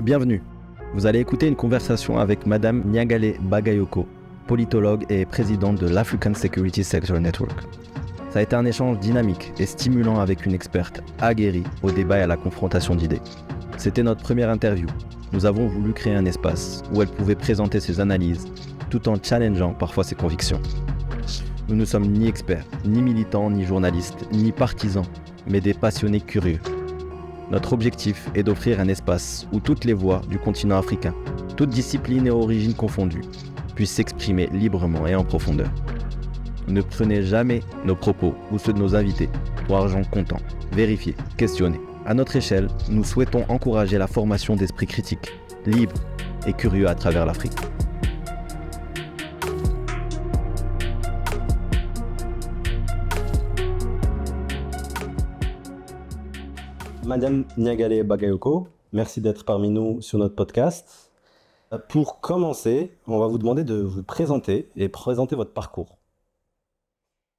Bienvenue. Vous allez écouter une conversation avec Madame Nyagale Bagayoko, politologue et présidente de l'African Security Sector Network. Ça a été un échange dynamique et stimulant avec une experte aguerrie au débat et à la confrontation d'idées. C'était notre première interview. Nous avons voulu créer un espace où elle pouvait présenter ses analyses, tout en challengeant parfois ses convictions. Nous ne sommes ni experts, ni militants, ni journalistes, ni partisans, mais des passionnés curieux. Notre objectif est d'offrir un espace où toutes les voix du continent africain, toutes disciplines et origines confondues, puissent s'exprimer librement et en profondeur. Ne prenez jamais nos propos ou ceux de nos invités pour argent comptant. Vérifiez, questionnez. À notre échelle, nous souhaitons encourager la formation d'esprits critiques, libres et curieux à travers l'Afrique. Madame Nyagale Bagayoko, merci d'être parmi nous sur notre podcast. Pour commencer, on va vous demander de vous présenter et présenter votre parcours.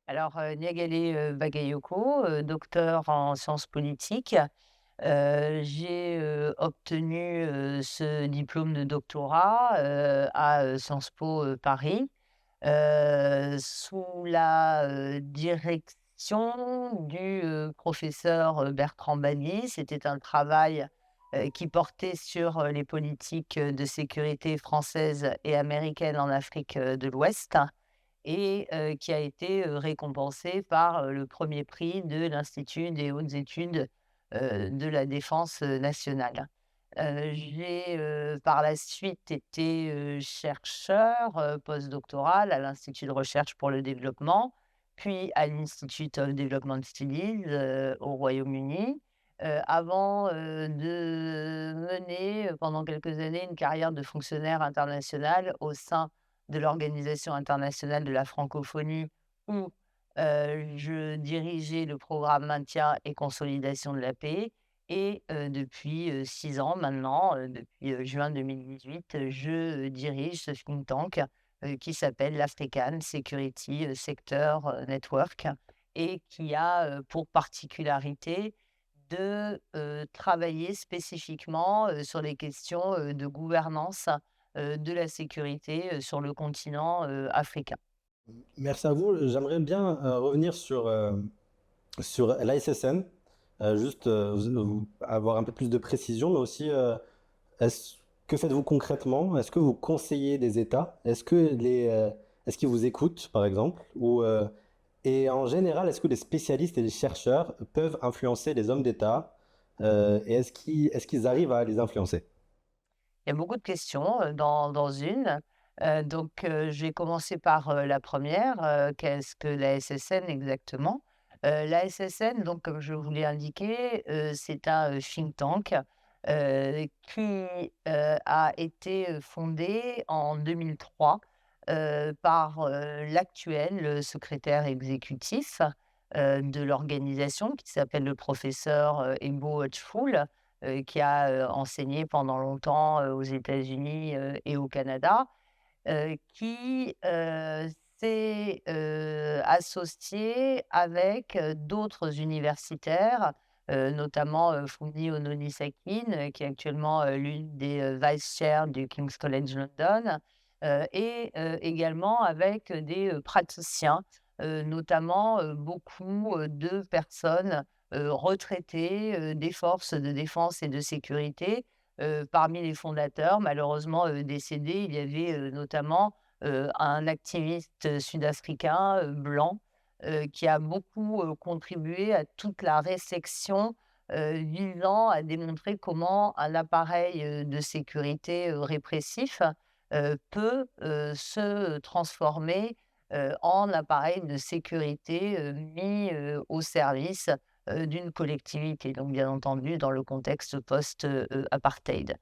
Alors, Nyagale Bagayoko, docteur en sciences politiques. J'ai obtenu ce diplôme de doctorat à Sciences Po Paris, sous la direction du professeur Bertrand Bagui. C'était un travail qui portait sur les politiques de sécurité françaises et américaines en Afrique de l'Ouest et qui a été récompensé par le premier prix de l'Institut des hautes études de la défense nationale. J'ai par la suite été chercheur postdoctoral à l'Institut de recherche pour le développement, puis à l'Institute of Development Studies au Royaume-Uni, avant de mener pendant quelques années une carrière de fonctionnaire international au sein de l'Organisation internationale de la francophonie où je dirigeais le programme maintien et consolidation de la paix. Et depuis 6 ans maintenant, depuis juin 2018, je dirige ce think tank qui s'appelle l'African Security Sector Network et qui a pour particularité de travailler spécifiquement sur les questions de gouvernance de la sécurité sur le continent africain. Merci à vous. J'aimerais bien revenir sur l'ASSN, juste avoir un peu plus de précision, mais aussi que faites-vous concrètement? Est-ce que vous conseillez des États? Est-ce qu'ils vous écoutent, par exemple? Et en général, est-ce que les spécialistes et les chercheurs peuvent influencer les hommes d'État? Et est-ce qu'ils arrivent à les influencer? Il y a beaucoup de questions dans une. Je vais commencer par la première. Qu'est-ce que la SSN exactement? La SSN, donc, comme je vous l'ai indiqué, c'est un think tank qui a été fondé en 2003 par l'actuel secrétaire exécutif de l'organisation qui s'appelle le professeur Ebo Hodgeful, qui a enseigné pendant longtemps aux États-Unis et au Canada, qui s'est associé avec d'autres universitaires, notamment Funmi Ononisakine, qui est actuellement l'une des vice chairs du King's College London, et également avec des praticiens, notamment beaucoup de personnes retraités des forces de défense et de sécurité. Parmi les fondateurs, malheureusement décédés, il y avait notamment un activiste sud-africain blanc qui a beaucoup contribué à toute la réflexion visant à démontrer comment un appareil de sécurité répressif peut se transformer en appareil de sécurité mis au service d'une collectivité, donc bien entendu dans le contexte post-apartheid.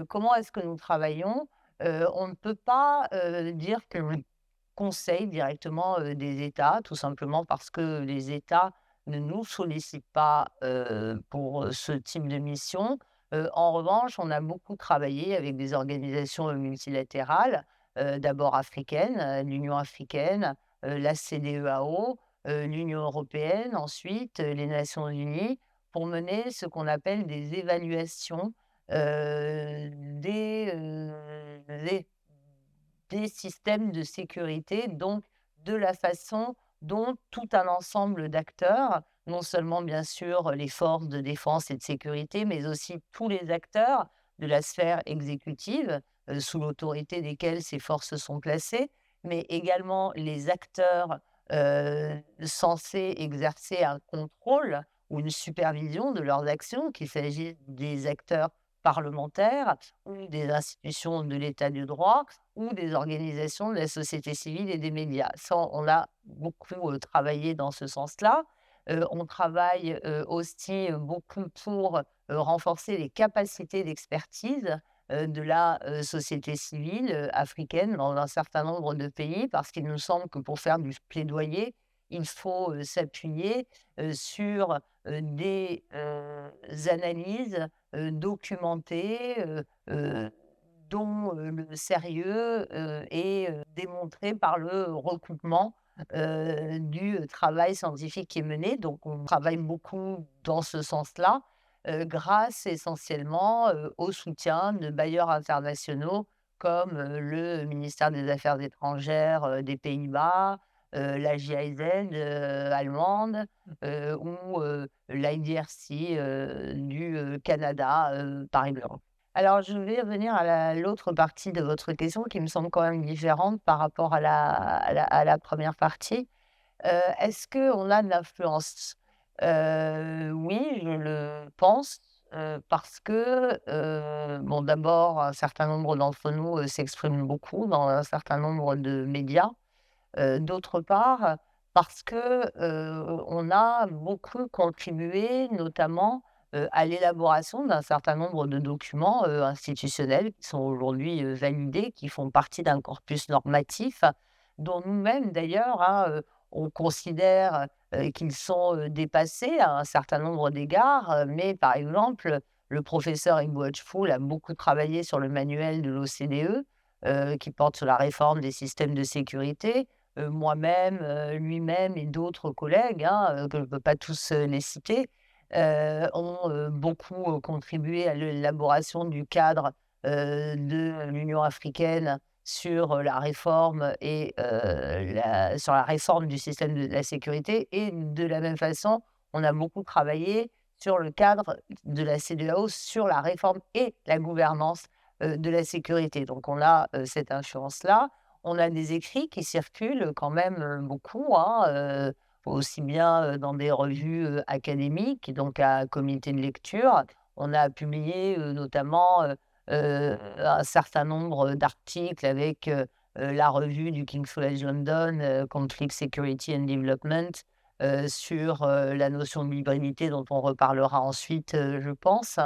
Comment est-ce que nous travaillons? On ne peut pas dire que l'on conseille directement des États, tout simplement parce que les États ne nous sollicitent pas pour ce type de mission. En revanche, on a beaucoup travaillé avec des organisations multilatérales, d'abord africaines, l'Union africaine, la CEDEAO, l'Union européenne, ensuite les Nations unies, pour mener ce qu'on appelle des évaluations heu, des, heu, des des systèmes de sécurité, donc de la façon dont tout un ensemble d'acteurs, non seulement bien sûr les forces de défense et de sécurité, mais aussi tous les acteurs de la sphère exécutive, sous l'autorité desquels ces forces sont placées, mais également les acteurs, censés exercer un contrôle ou une supervision de leurs actions, qu'il s'agisse des acteurs parlementaires ou des institutions de l'état de droit ou des organisations de la société civile et des médias. Ça, on a beaucoup, travaillé dans ce sens-là. On travaille, aussi, beaucoup pour, renforcer les capacités d'expertise, de la, société civile, africaine dans un certain nombre de pays parce qu'il nous semble que pour faire du plaidoyer, il faut, s'appuyer, sur, des, analyses, documentées, dont, le sérieux, est, démontré par le recoupement, du travail scientifique qui est mené. Donc on travaille beaucoup dans ce sens-là, grâce essentiellement, au soutien de bailleurs internationaux comme, le ministère des Affaires étrangères, des Pays-Bas, la GIZ, allemande, ou, l'IDRC, du, Canada, par exemple. Alors, je vais revenir à l'autre partie de votre question qui me semble quand même différente par rapport à la première partie. Est-ce qu'on a de l'influence? Oui, je le pense, parce que, bon, d'abord, un certain nombre d'entre nous, s'expriment beaucoup dans un certain nombre de médias. D'autre part, parce que, on a beaucoup contribué, notamment, à l'élaboration d'un certain nombre de documents, institutionnels qui sont aujourd'hui, validés, qui font partie d'un corpus normatif, dont nous-mêmes d'ailleurs, hein, on considère, qu'ils sont, dépassés à un certain nombre d'égards, mais par exemple, le professeur Igbohoefou a beaucoup travaillé sur le manuel de l'OCDE, qui porte sur la réforme des systèmes de sécurité. Moi-même, lui-même et d'autres collègues, hein, que je ne peux pas tous, les citer, ont, beaucoup, contribué à l'élaboration du cadre, de l'Union africaine sur, la réforme et sur la réforme du système de la sécurité et de la même façon, on a beaucoup travaillé sur le cadre de la CEDEAO sur la réforme et la gouvernance, de la sécurité. Donc on a, cette influence-là. On a des écrits qui circulent quand même, beaucoup, hein, aussi bien, dans des revues, académiques, donc à comité de lecture. On a publié, notamment, un certain nombre d'articles avec, la revue du King's College London, Conflict Security and Development, sur, la notion de l'hybridité dont on reparlera ensuite, je pense.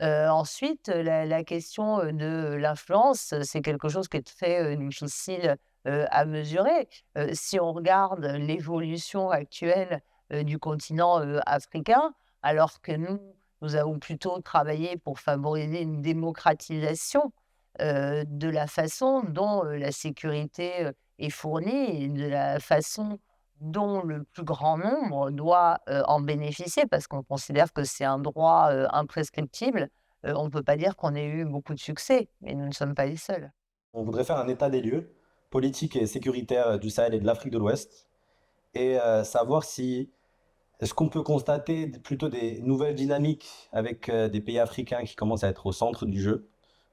Ensuite, la question, de l'influence, c'est quelque chose qui est très, difficile, à mesurer. Si on regarde l'évolution actuelle, du continent, africain, alors que nous avons plutôt travaillé pour favoriser une démocratisation, de la façon dont, la sécurité, est fournie et de la façon dont le plus grand nombre doit, en bénéficier parce qu'on considère que c'est un droit, imprescriptible, on ne peut pas dire qu'on ait eu beaucoup de succès, mais nous ne sommes pas les seuls. On voudrait faire un état des lieux politique et sécuritaire du Sahel et de l'Afrique de l'Ouest et savoir si est-ce qu'on peut constater plutôt des nouvelles dynamiques avec des pays africains qui commencent à être au centre du jeu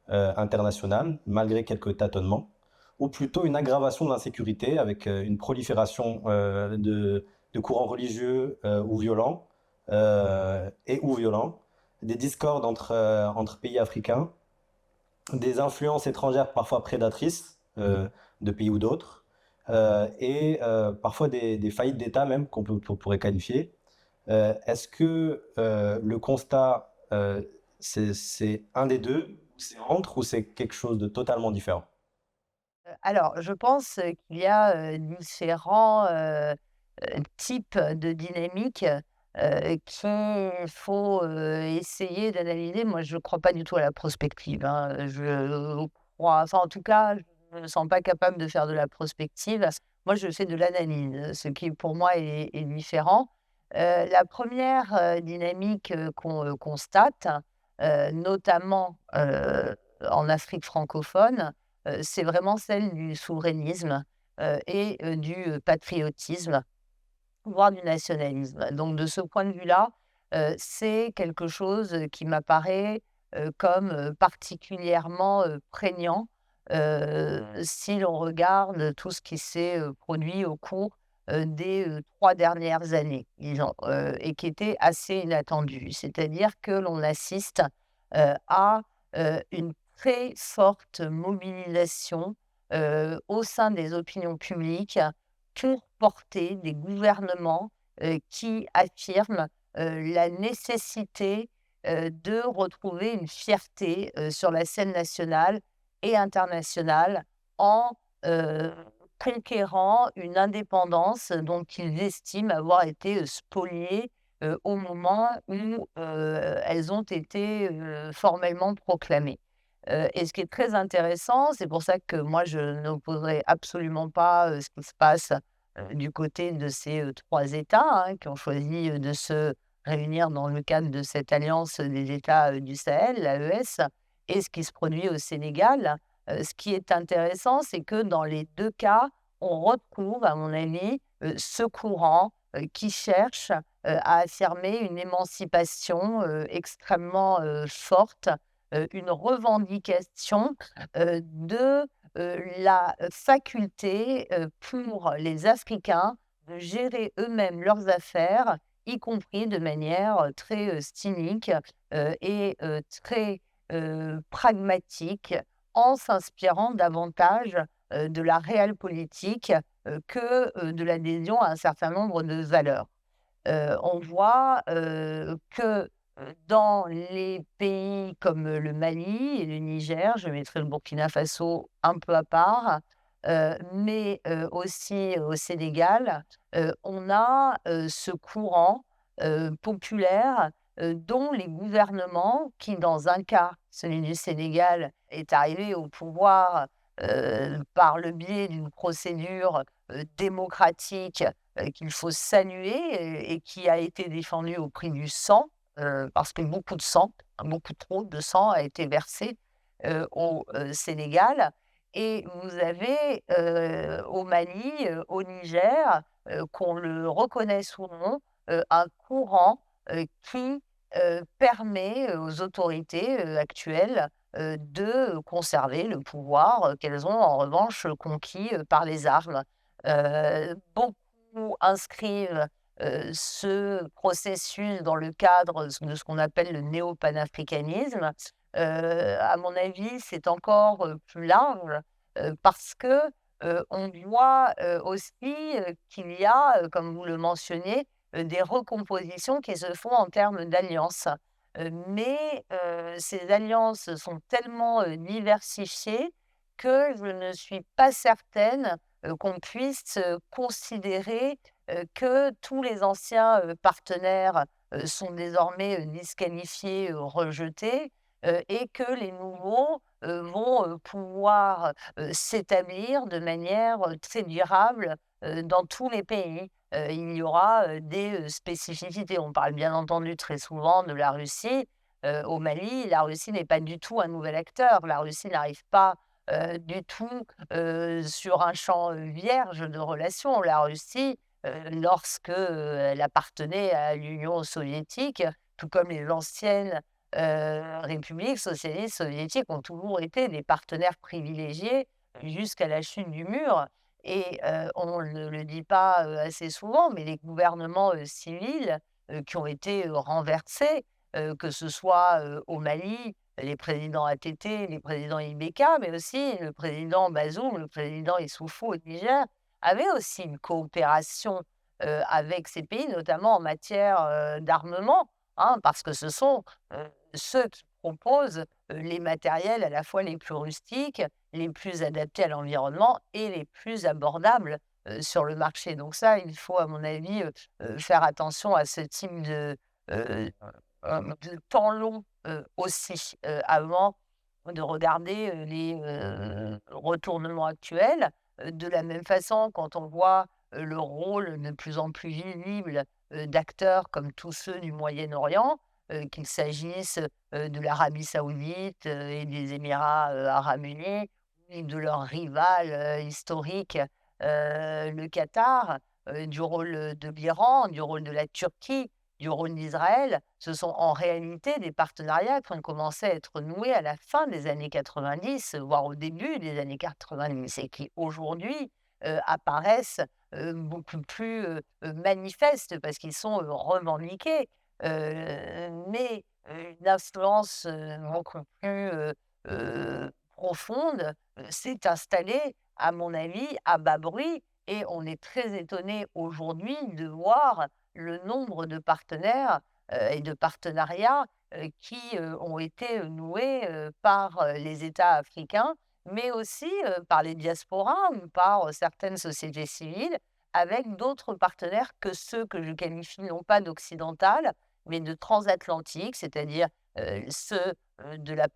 international, malgré quelques tâtonnements, ou plutôt une aggravation de l'insécurité avec une prolifération de courants religieux ou violents et ou violents, des discordes entre pays africains, des influences étrangères parfois prédatrices de pays ou d'autres, et parfois des faillites d'État même qu'on pourrait qualifier. Est-ce que le constat, c'est un des deux, c'est entre ou c'est quelque chose de totalement différent? Alors je pense, qu'il y a, différents, types de dynamiques, qu'il faut, essayer d'analyser. Moi, je ne crois pas du tout à la prospective, hein, je crois enfin, en tout cas, je ne me sens pas capable de faire de la prospective. Moi, je fais de l'analyse, ce qui pour moi est différent. La première dynamique, qu'on, constate, notamment, en Afrique francophone, c'est vraiment celle du souverainisme, et du patriotisme, voire du nationalisme. Donc de ce point de vue-là, c'est quelque chose, qui m'apparaît, comme, particulièrement, prégnant, si l'on regarde tout ce qui s'est, produit au cours, des, 3 dernières années, disons, et qui était assez inattendu. C'est-à-dire que l'on assiste, à, une très forte mobilisation, au sein des opinions publiques pour porter des gouvernements, qui affirment, la nécessité, de retrouver une fierté, sur la scène nationale et internationale en, heu, conquérant une indépendance dont ils estiment avoir été, spoliées, au moment où, elles ont été, formellement proclamées. Et ce qui est très intéressant, c'est pour ça que moi je n'opposerai absolument pas, ce qui se passe, du côté de ces, 3 États, hein, qui ont choisi, de se réunir dans le cadre de cette alliance des États, du Sahel, l'AES, et ce qui se produit au Sénégal. Ce qui est intéressant, c'est que dans les 2 cas, on retrouve, à mon avis, ce courant, qui cherche, à affirmer une émancipation, extrêmement, forte, une revendication, de, la faculté, pour les Africains de gérer eux-mêmes leurs affaires, y compris de manière, très, cynique, et très, pragmatique, en s'inspirant davantage, de la réelle politique, que, de l'adhésion à un certain nombre de valeurs. On voit, que, dans les pays comme, le Mali et le Niger, je mettrai le Burkina Faso un peu à part, mais, aussi au Sénégal, on a, ce courant, populaire, dont les gouvernements qui, dans un cas, celui du Sénégal, est arrivé au pouvoir, par le biais d'une procédure, démocratique, qu'il faut saluer et qui a été défendu au prix du sang, parce que beaucoup de sang, beaucoup trop de sang a été versé, au, Sénégal, et vous avez, au Mali, au Niger, qu'on le reconnaisse ou non, un courant, qui, permet, aux autorités, actuelles, de conserver le pouvoir, qu'elles ont en revanche conquis, par les armes. Beaucoup inscrivent, ce processus dans le cadre de ce qu'on appelle le néo-panafricanisme. À mon avis, c'est encore, plus large, parce que, on voit, aussi, qu'il y a, comme vous le mentionniez, des recompositions qui se font en termes d'alliances. Mais, ces alliances sont tellement, diversifiées que je ne suis pas certaine, qu'on puisse, considérer, que tous les anciens, partenaires, sont désormais, disqualifiés, rejetés, et que les nouveaux, vont, pouvoir, s'établir de manière, très durable, dans tous les pays. Il y aura, des, spécificités. On parle bien entendu très souvent de la Russie. Au Mali, la Russie n'est pas du tout un nouvel acteur. La Russie n'arrive pas, du tout, sur un champ, vierge de relations. La Russie, lorsque, elle appartenait à l'Union soviétique, tout comme les anciennes, républiques socialistes soviétiques ont toujours été des partenaires privilégiés jusqu'à la chute du mur. Et on ne le dit pas, assez souvent, mais les gouvernements, civils, qui ont été, renversés, que ce soit, au Mali, les présidents ATT, les présidents IBK, mais aussi le président Bazoum, le président Issoufou au Niger, avaient aussi une coopération, avec ces pays, notamment en matière, d'armement, hein, parce que ce sont, ceux qui proposent, les matériels à la fois les plus rustiques, les plus adaptés à l'environnement et les plus abordables, sur le marché. Donc ça, il faut à mon avis, faire attention à ce type de temps long, aussi, avant de regarder, les, retournements actuels. De la même façon, quand on voit, le rôle de plus en plus visible, d'acteurs comme tous ceux du Moyen-Orient, qu'il s'agisse, de l'Arabie Saoudite, et des Émirats, arabes unis, ou de leur rival, historique, le Qatar, du rôle, de l'Iran, du rôle de la Turquie, du rôle d'Israël. Ce sont en réalité des partenariats qui ont commencé à être noués à la fin des années 90, voire au début des années 90 et qui aujourd'hui, apparaissent, beaucoup plus, manifestes parce qu'ils sont, revendiqués. Mais une influence, beaucoup plus, profonde, s'est installée, à mon avis, à bas bruit, et on est très étonné aujourd'hui de voir le nombre de partenaires, et de partenariats, qui, ont été, noués, par, les États africains, mais aussi, par les diasporas ou par, certaines sociétés civiles, avec d'autres partenaires que ceux que je qualifie non pas d'occidentales, mais de transatlantiques, c'est-à-dire, ceux, de la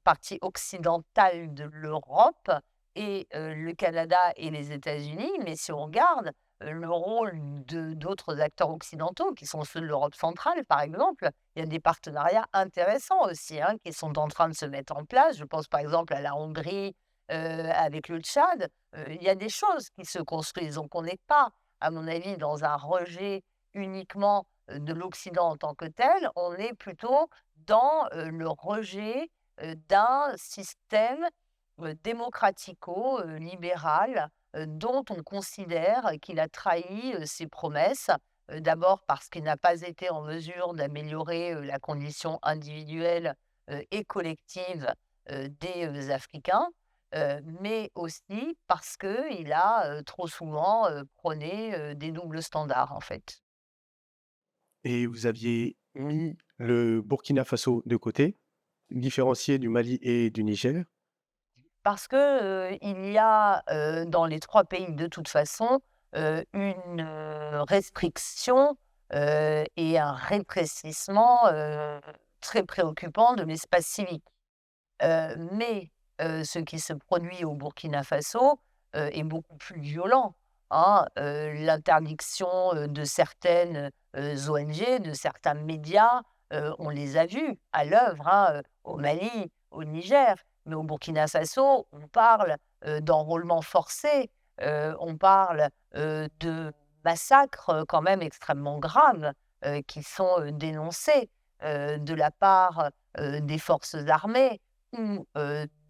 partie occidentale de l'Europe et le Canada et les États-Unis. Mais si on regarde, le rôle de d'autres acteurs occidentaux qui sont ceux de l'Europe centrale, par exemple, il y a des partenariats intéressants aussi, hein, qui sont en train de se mettre en place. Je pense par exemple à la Hongrie, avec le Tchad. Il y a des choses qui se construisent. Donc on n'est pas, à mon avis, dans un rejet uniquement, de l'Occident en tant que tel. On est plutôt dans, le rejet, d'un système, démocratico, libéral, dont on considère qu'il a trahi, ses promesses. D'abord parce qu'il n'a pas été en mesure d'améliorer, la condition individuelle, et collective, des, Africains, mais aussi parce qu'il a, trop souvent, prôné, des doubles standards, en fait. Et vous aviez mis le Burkina Faso de côté, différencié du Mali et du Niger. Parce que, il y a, dans les 3 pays de toute façon, une, restriction, et un rétrécissement, très préoccupant de l'espace civique. Mais ce qui se produit au Burkina Faso, est beaucoup plus violent, hein. L'interdiction, de certaines, ONG, de certains médias, on les a vus à l'œuvre, hein, au Mali, au Niger. Mais au Burkina Faso, on parle, d'enrôlement forcé, on parle, de massacres, quand même extrêmement graves, qui sont, dénoncés, de la part, des forces armées ou,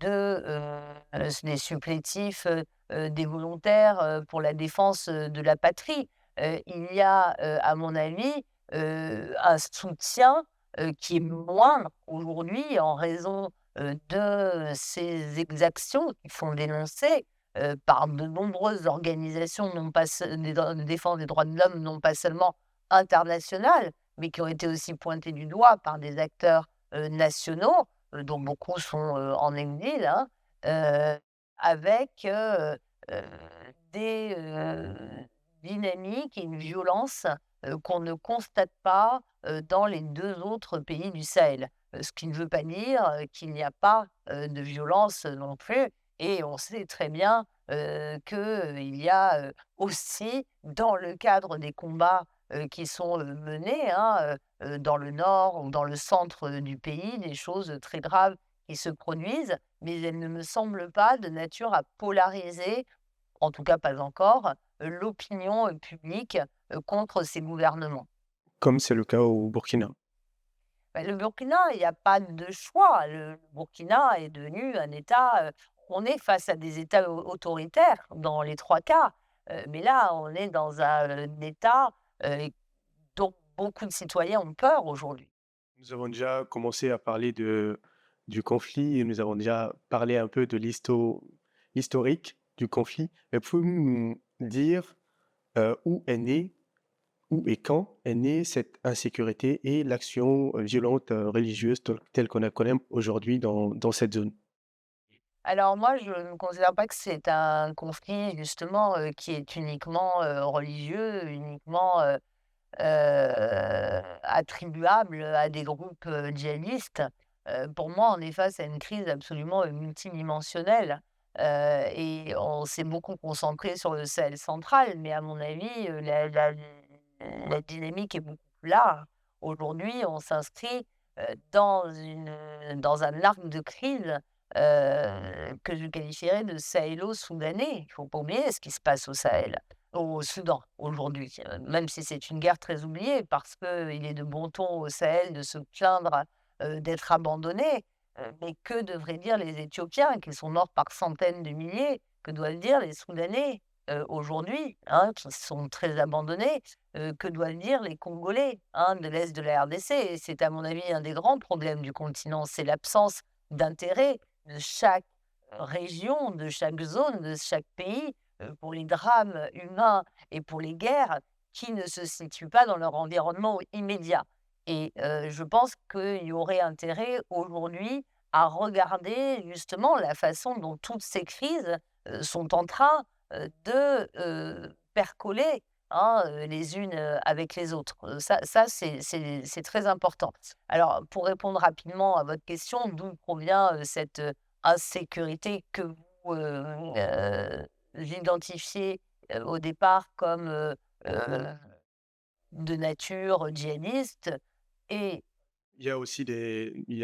des supplétifs, des volontaires, pour la défense, de la patrie. Il y a, à mon avis, un soutien, qui est moindre aujourd'hui en raison, de ces exactions qui sont dénoncées, par de nombreuses organisations non pas de défense des droits de l'homme, non pas seulement internationales, mais qui ont été aussi pointées du doigt par des acteurs, nationaux, dont beaucoup sont, en exil, hein, heu, avec, heu, des, dynamiques et une violence, qu'on ne constate pas, dans les 2 autres pays du Sahel. Ce qui ne veut pas dire, qu'il n'y a pas, de violence, non plus, et on sait très bien, qu'il y a, aussi dans le cadre des combats, qui sont, menés, hein, dans le nord ou dans le centre, du pays, des choses très graves qui se produisent, mais elles ne me semblent pas de nature à polariser, en tout cas pas encore, l'opinion, publique, contre ces gouvernements. Comme c'est le cas au Burkina. Bah, le Burkina, il y a pas de choix. Le Burkina est devenu un État, on est face à des États autoritaires dans les 3 cas, mais là, on est dans un État, heu, dont beaucoup de citoyens ont peur aujourd'hui. Nous avons déjà commencé à parler du conflit et nous avons déjà parlé un peu de l'historique du conflit. Mais pouvez-vous nous dire où est née, où et quand est née cette insécurité et l'action violente religieuse telle qu'on la connaît aujourd'hui dans cette zone? Alors moi, je ne considère pas que c'est un conflit justement, qui est uniquement, religieux, uniquement, attribuable à des groupes, djihadistes. Pour moi, on est face à une crise absolument, multidimensionnelle, et on s'est beaucoup concentré sur le Sahel central, mais à mon avis, la dynamique est beaucoup plus large. Aujourd'hui, on s'inscrit, dans un arc de crise que je qualifierais de sahélo-soudanais. Il ne faut pas oublier ce qui se passe au Sahel, au Soudan aujourd'hui, même si c'est une guerre très oubliée parce qu'il est de bon ton au Sahel de se plaindre, d'être abandonné. Mais que devraient dire les Éthiopiens qui sont morts par centaines de milliers? Que doivent dire les Soudanais, aujourd'hui, hein, qui sont très abandonnés? Que doivent dire les Congolais, hein, de l'est de la RDC? Et c'est à mon avis un des grands problèmes du continent, c'est l'absence d'intérêt de chaque région, de chaque zone, de chaque pays, pour les drames humains et pour les guerres qui ne se situent pas dans leur environnement immédiat. Et je pense qu'il y aurait intérêt aujourd'hui à regarder justement la façon dont toutes ces crises, sont en train, percoler, hein, les unes, avec les autres. Ça c'est très important. Alors pour répondre rapidement à votre question, d'où provient, cette, insécurité que vous, identifiez, au départ comme, de nature djihadiste et Il y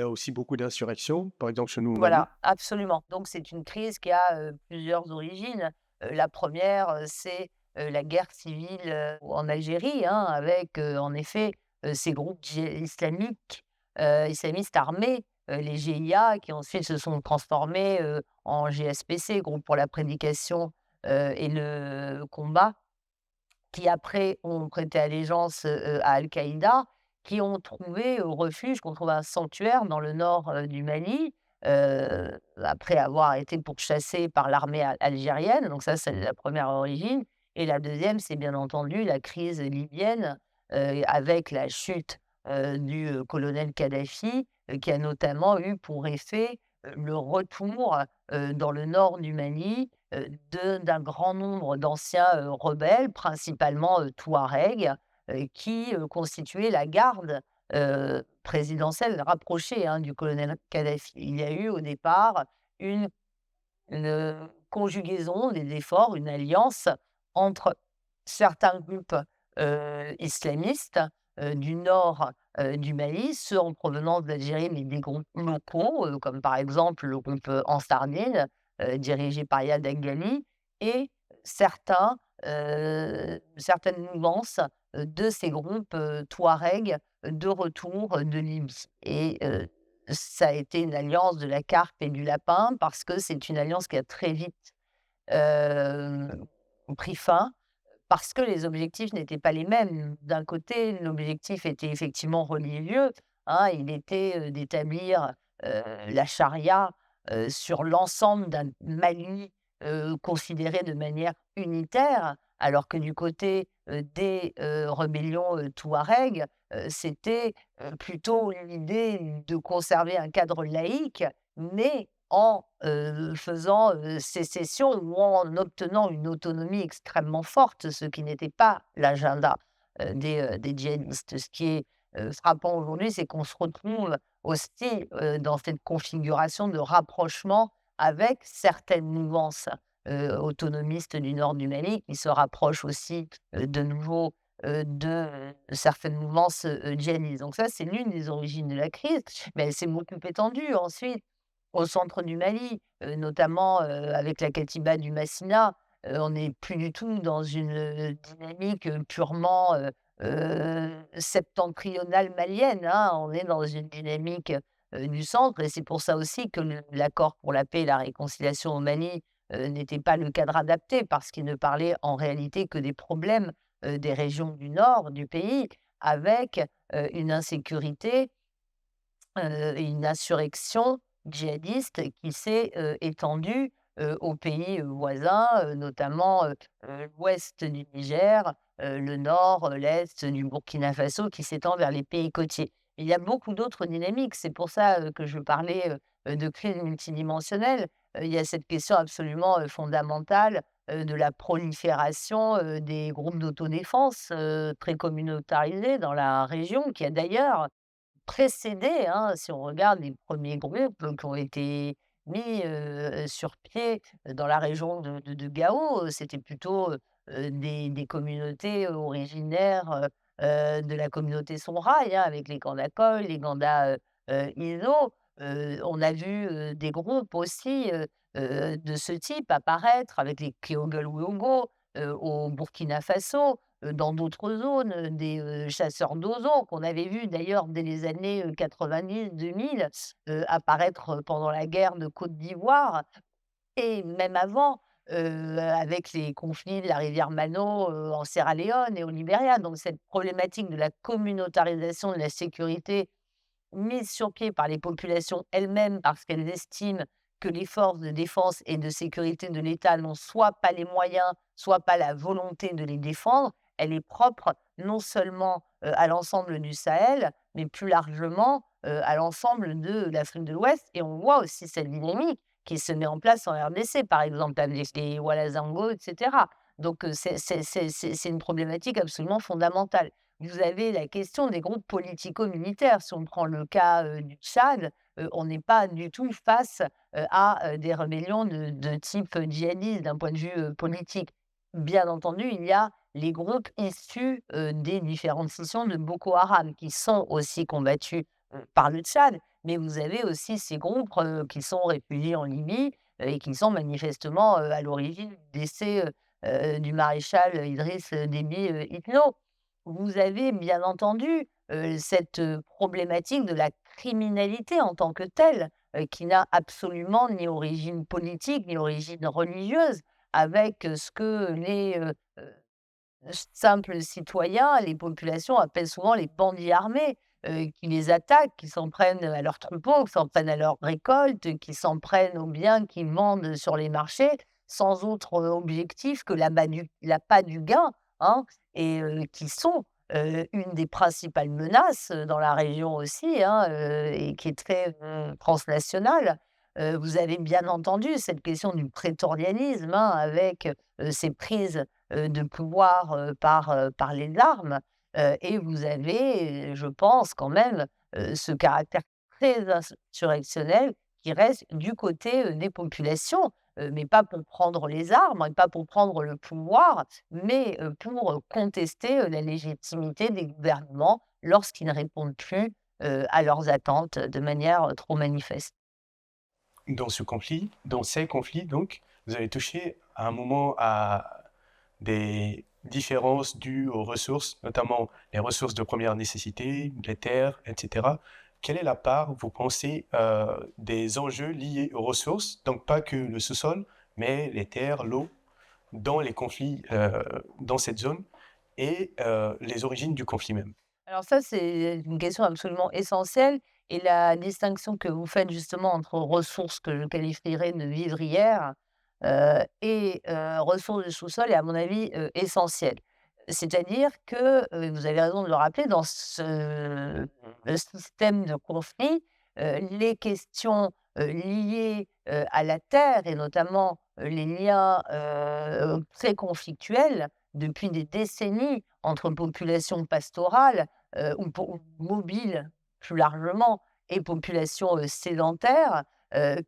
a aussi beaucoup d'insurrections, par exemple chez nous au Mali. voilà, absolument. Donc c'est une crise qui a, plusieurs origines. La première re c'est, la guerre civile, en Algérie, hein, avec, en effet, ces groupes islamistes armés, les GIA qui ensuite se sont transformés, en GSPC, Groupe pour la prédication, et le combat. Qui après ont prêté allégeance, à Al-Qaïda, qui ont trouvé, refuge, qui ont trouvé un sanctuaire dans le nord, du Mali, après avoir été pourchassés par l'armée algérienne. Donc ça, c'est la première origine et la deuxième, c'est bien entendu la crise libyenne, avec la chute, du, colonel Kadhafi, qui a notamment eu pour effet, le retour, dans le nord du Mali, d'un grand nombre d'anciens, rebelles, principalement, touaregs, qui, constituaient la garde, présidentielle rapprochée, hein, du colonel Kadhafi. Il y a eu au départ une conjugaison des efforts, une alliance entre certains groupes, islamistes, du nord, du Mali, ceux en provenance d'Algérie, mais des groupes locaux, comme par exemple le groupe, Ansardine, dirigé par Yad Ghali et certains, certaines mouvances, de ces groupes, touaregs, de retour, de Libye et ça a été une alliance de la carpe et du lapin parce que c'est une alliance qui a très vite, hem, pris fin, parce que les objectifs n'étaient pas les mêmes. D'un côté, l'objectif était effectivement religieux, hein, il était, d'établir, la charia, sur l'ensemble d'un Mali, considéré de manière unitaire, alors que du côté, des, rébellions, touaregs, c'était, plutôt l'idée de conserver un cadre laïque, mais en, faisant, sécession ou en obtenant une autonomie extrêmement forte, ce qui n'était pas l'agenda, des djihadistes. Ce qui est, frappant aujourd'hui, c'est qu'on se retrouve aussi, dans cette configuration de rapprochement avec certaines mouvances, autonomistes du nord du Mali qui se rapprochent aussi, de nouveau, de certaines mouvances, djihadistes. Donc ça, c'est l'une des origines de la crise, mais elle s'est beaucoup étendue ensuite au centre du Mali, notamment, avec la Katiba du Massina. On n'est plus du tout dans une, dynamique, purement, septentrionale malienne, hein. On est dans une dynamique, du centre et c'est pour ça aussi que l'accord pour la paix et la réconciliation au Mali, n'était pas le cadre adapté parce qu'il ne parlait en réalité que des problèmes, des régions du nord du pays avec, une insécurité et une insurrection djihadiste qui s'est, étendue, aux pays, voisins, notamment, l'ouest du Niger, le nord, l'est du Burkina Faso qui s'étend vers les pays côtiers. Il y a beaucoup d'autres dynamiques, c'est pour ça, que je parlais, de crise multidimensionnelle. Il y a cette question absolument, fondamentale, de la prolifération, des groupes d'autodéfense, très communautarisés dans la région qui a d'ailleurs précédé, hein, si on regarde les premiers groupes qui ont été mis, sur pied dans la région de Gao, c'était plutôt, des communautés originaires, de la communauté Sonrail, hein, avec les Ganda les Ganda, Izo. On a vu, des groupes aussi, de ce type apparaître avec les Kyaoglowago, au Burkina Faso, dans d'autres zones, des, chasseurs d'ozo qu'on avait vus d'ailleurs dès les années, 90-2000, apparaître pendant la guerre de Côte d'Ivoire. Et même avant, avec les conflits de la rivière Mano, en Sierra Leone et au Libéria. Donc cette problématique de la communautarisation de la sécurité mise sur pied par les populations elles-mêmes parce qu'elles estiment que les forces de défense et de sécurité de l'État n'ont soit pas les moyens, soit pas la volonté de les défendre, elle est propre non seulement, à l'ensemble du Sahel, mais plus largement, à l'ensemble de l'Afrique de l'Ouest et on voit aussi cette dynamique qui se met en place en RDC, par exemple, avec les Ouattara et cetera. Donc, c'est une problématique absolument fondamentale. Vous avez la question des groupes politico-militaires. Si on prend le cas, du Tchad, on n'est pas du tout face, à, des rébellions de type djihadiste d'un point de vue, politique. Bien entendu, il y a les groupes issus, des différentes scissions de Boko Haram qui sont aussi combattus, par le Tchad, mais vous avez aussi ces groupes, qui sont réfugiés en Libye, et qui sont manifestement, à l'origine du décès, du maréchal Idriss Déby, Itno. Vous avez bien entendu, cette, problématique de la criminalité en tant que telle, qui n'a absolument ni origine politique, ni origine religieuse, avec, ce que les, simples citoyens, les populations appellent souvent les bandits armés, qui les attaquent, qui s'en prennent à leurs troupeaux, qui s'en prennent à leurs récoltes, qui s'en prennent aux biens qu'ils vendent sur les marchés, sans autre, objectif que l'appât du gain, hein, et qui sont, une des principales menaces, dans la région aussi, hein, et qui est très, transnationale. Vous avez bien entendu cette question du prétorianisme, hein, avec, ces prises, de pouvoir, par les armes, et vous avez, je pense quand même, ce caractère très insurrectionnel qui reste du côté, des populations, mais pas pour prendre les armes et pas pour prendre le pouvoir, mais, pour, contester, la légitimité des gouvernements lorsqu'ils ne répondent plus, à leurs attentes de manière, trop manifeste. Dans ces conflits, donc, vous avez touché à un moment à des différences dues aux ressources, notamment les ressources de première nécessité, les terres, etc. Quelle est la part, vous pensez, des enjeux liés aux ressources, donc pas que le sous-sol, mais les terres, l'eau, dans les conflits dans cette zone et les origines du conflit même? Alors ça, c'est une question absolument essentielle et la distinction que vous faites justement entre ressources que je qualifierais de vivrières, et ressources du sous-sol est à mon avis, essentielle. C'est-à-dire que, vous avez raison de le rappeler, dans le système de conflit, les questions, liées, à la terre et notamment, les liens, très conflictuels depuis des décennies entre populations pastorales, ou mobiles plus largement et populations, sédentaires,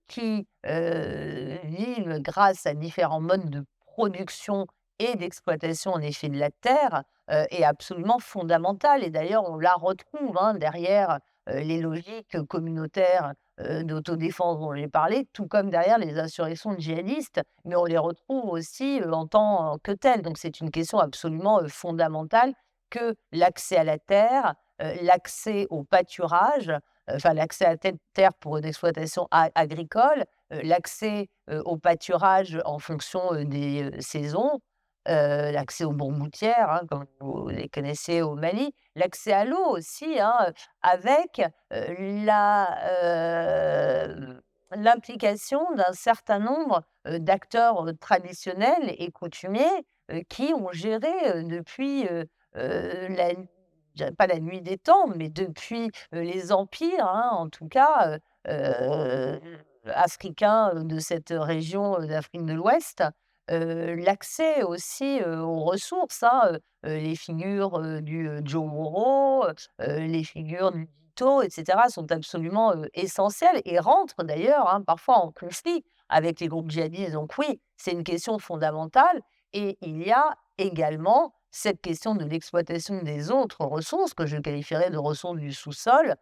qui, vivent grâce à différents modes de production et d'exploitation en effet de la terre, est absolument fondamentale et d'ailleurs on la retrouve, hein, derrière, les logiques communautaires, d'autodéfense dont j'ai parlé, tout comme derrière les insurrections djihadistes, mais on les retrouve aussi, en tant que telles. Donc c'est une question absolument, fondamentale que l'accès à la terre, l'accès au pâturage, enfin l'accès à la terre pour une exploitation agricole, l'accès, au pâturage en fonction, des, saisons, l'accès aux bourgoutières, hein, comme vous les connaissez au Mali, l'accès à l'eau aussi, hein, avec, l'implication d'un certain nombre, d'acteurs, traditionnels et coutumiers, qui ont géré, depuis, la je dirais pas la nuit des temps, mais depuis, les empires, hein, en tout cas, africains, de cette région, d'Afrique de l'Ouest, l'accès aussi, aux ressources, hein, les figures, du, Jomoro, les figures du Dito et cetera sont absolument, essentielles et rentrent d'ailleurs, hein, parfois en conflit avec les groupes djihadistes. Donc oui, c'est une question fondamentale et il y a également cette question de l'exploitation des autres ressources, que je qualifierais de ressources du sous-sol,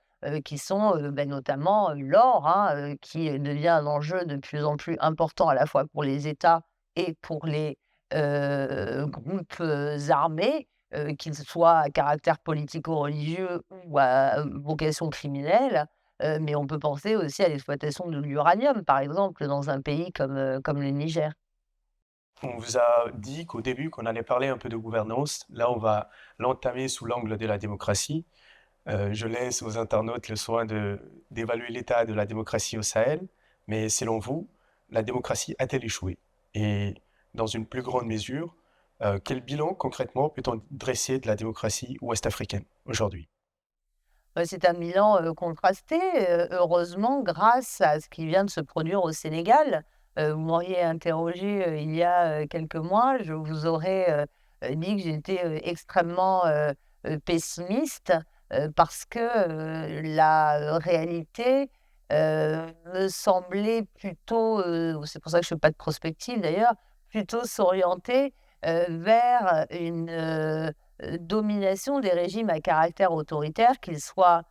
qui sont, notamment, l'or, hein, qui devient un enjeu de plus en plus important à la fois pour les États et pour les, groupes, armés, qu'ils soient à caractère politico-religieux ou à, vocation criminelle. Mais on peut penser aussi à l'exploitation de l'uranium, par exemple, dans un pays comme le Niger. On vous a dit qu'au début, qu'on allait parler un peu de gouvernance. Là, on va l'entamer sous l'angle de la démocratie. Je laisse aux internautes le soin d'évaluer l'état de la démocratie au Sahel. Mais selon vous, la démocratie a-t-elle échoué? Et dans une plus grande mesure, quel bilan concrètement peut-on dresser de la démocratie ouest-africaine aujourd'hui? C'est un bilan, contrasté, heureusement grâce à ce qui vient de se produire au Sénégal. Vous m'auriez interrogé il y a, quelques mois, je vous aurais, dit que j'étais, extrêmement, pessimiste, parce que, la réalité, me semblait plutôt, c'est pour ça que je ne fais pas de prospective d'ailleurs, plutôt s'orienter, vers une, domination des régimes à caractère autoritaire, qu'ils soient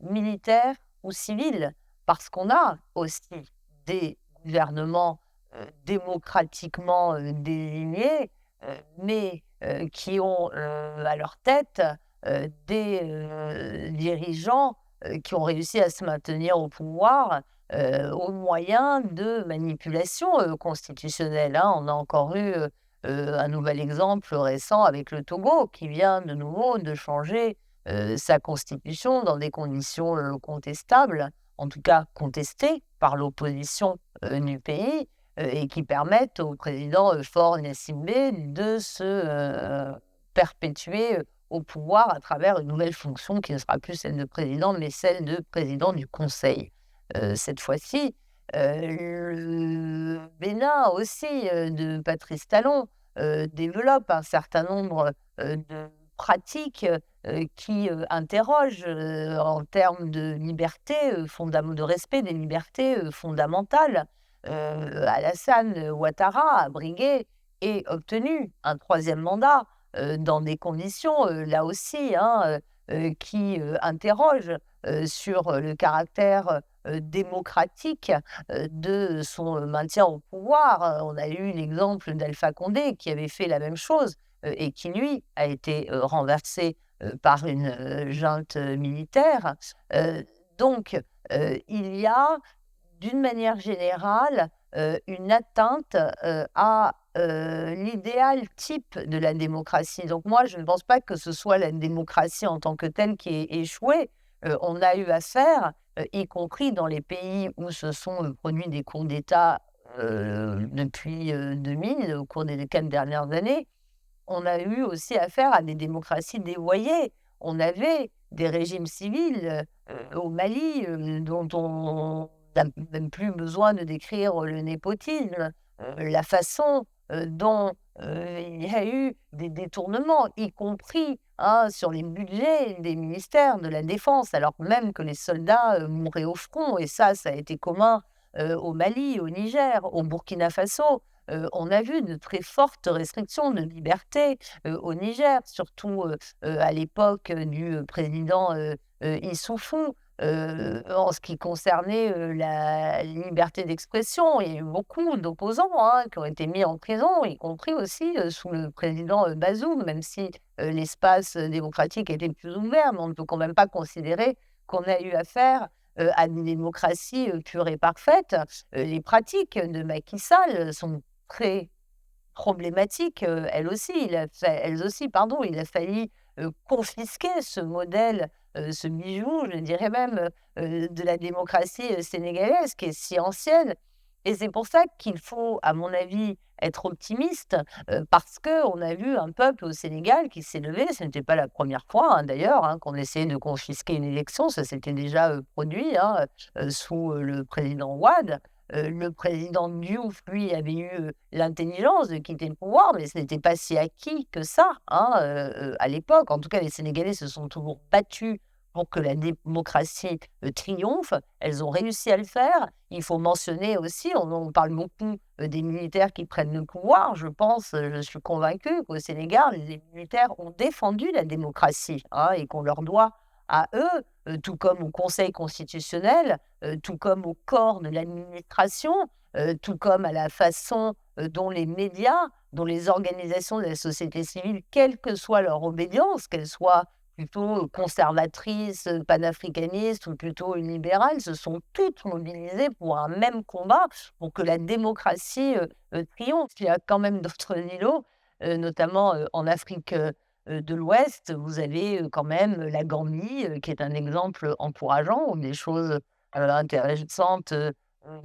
militaires ou civils. Parce qu'on a aussi des gouvernements, démocratiquement, désignés, mais qui ont, à leur tête, des, dirigeants, qui ont réussi à se maintenir au pouvoir, au moyen de manipulations, constitutionnelles, hein. On a encore eu, un nouvel exemple récent avec le Togo qui vient de nouveau de changer, sa constitution dans des conditions, contestables, en tout cas contestées par l'opposition, du pays, et qui permettent au président, Faure Gnassingbé de se, perpétuer, au pouvoir à travers une nouvelle fonction qui ne sera plus celle de président, mais celle de président du conseil. Cette fois-ci, le Bénin aussi, de Patrice Talon, développe un certain nombre, de pratiques, qui, interrogent, en termes de liberté, de respect des libertés, fondamentales. Alassane Ouattara a brigué et obtenu un troisième mandat, dans des conditions, là aussi, hein, qui, interrogent, sur, le caractère, démocratique, de son maintien au pouvoir. On a eu l'exemple d'Alpha Condé qui avait fait la même chose, et qui lui a été, renversé, par une, junte, militaire. Donc, il y a d'une manière générale, une atteinte, à, l'idéal type de la démocratie. Donc moi, je ne pense pas que ce soit la démocratie en tant que telle qui ait échoué. On a eu affaire, y compris dans les pays où se sont, produits des coups d'État, depuis, 2000, au cours des 4 dernières années, on a eu aussi affaire à des démocraties dévoyées. On avait des régimes civils, au Mali, dont on n'a même plus besoin de décrire le népotisme, la façon, dont, il y a eu des détournements, y compris, hein, sur les budgets des ministères de la défense, alors même que les soldats, mouraient au front, et ça a été commun, au Mali, au Niger, au Burkina Faso. On a vu de très fortes restrictions de liberté, au Niger, surtout, à l'époque, du, président, Issoufou. En ce qui concernait, la liberté d'expression, il y a eu beaucoup d'opposants, hein, qui ont été mis en prison, y compris aussi, sous le président, Bazoum, même si, l'espace, démocratique était plus ouvert. Mais on ne peut quand même pas considérer qu'on a eu affaire, à une démocratie, pure et parfaite. Les pratiques de Macky Sall sont très problématiques, elles aussi, pardon. Il a failli, confisquer ce modèle, ce bijou, je dirais même, de la démocratie, sénégalaise qui est si ancienne. Et c'est pour ça qu'il faut, à mon avis, être optimiste, parce qu'on a vu un peuple au Sénégal qui s'est levé. Ce n'était pas la première fois, hein, d'ailleurs, hein, qu'on essayait de confisquer une élection. Ça s'était déjà, produit, hein, sous, le président Wade. Le président Diouf, lui, avait eu, l'intelligence de quitter le pouvoir, mais ce n'était pas si acquis que ça, hein, à l'époque. En tout cas, les Sénégalais se sont toujours battus pour que la démocratie triomphe. Elles ont réussi à le faire. Il faut mentionner aussi, on parle beaucoup des militaires qui prennent le pouvoir. Je suis convaincue qu'au Sénégal, les militaires ont défendu la démocratie, hein, et qu'on leur doit à eux, tout comme au Conseil constitutionnel, tout comme au corps de l'administration, tout comme à la façon dont les médias, dont les organisations de la société civile, quelle que soit leur obédience, qu'elle soit plutôt conservatrice, panafricaniste ou plutôt libérale, se sont toutes mobilisées pour un même combat, pour que la démocratie triomphe. Il y a quand même d'autres îlots, notamment en Afrique de l'Ouest, vous avez quand même la Gambie, qui est un exemple encourageant où des choses intéressantes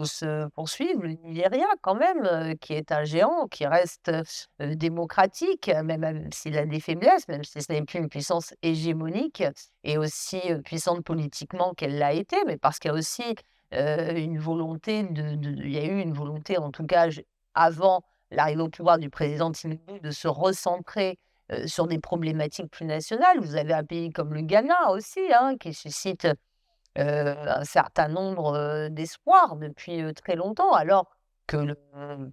se poursuivent. Le Nigeria, quand même, qui est un géant, qui reste démocratique, même s'il a des faiblesses, même si ce n'est plus une puissance hégémonique et aussi puissante politiquement qu'elle l'a été, mais parce qu'il y a aussi une volonté il y a eu une volonté, en tout cas, avant l'arrivée au pouvoir du président Tinubu, de se recentrer sur des problématiques plus nationales. Vous avez un pays comme le Ghana aussi, hein, qui suscite un certain nombre d'espoirs depuis très longtemps, alors que le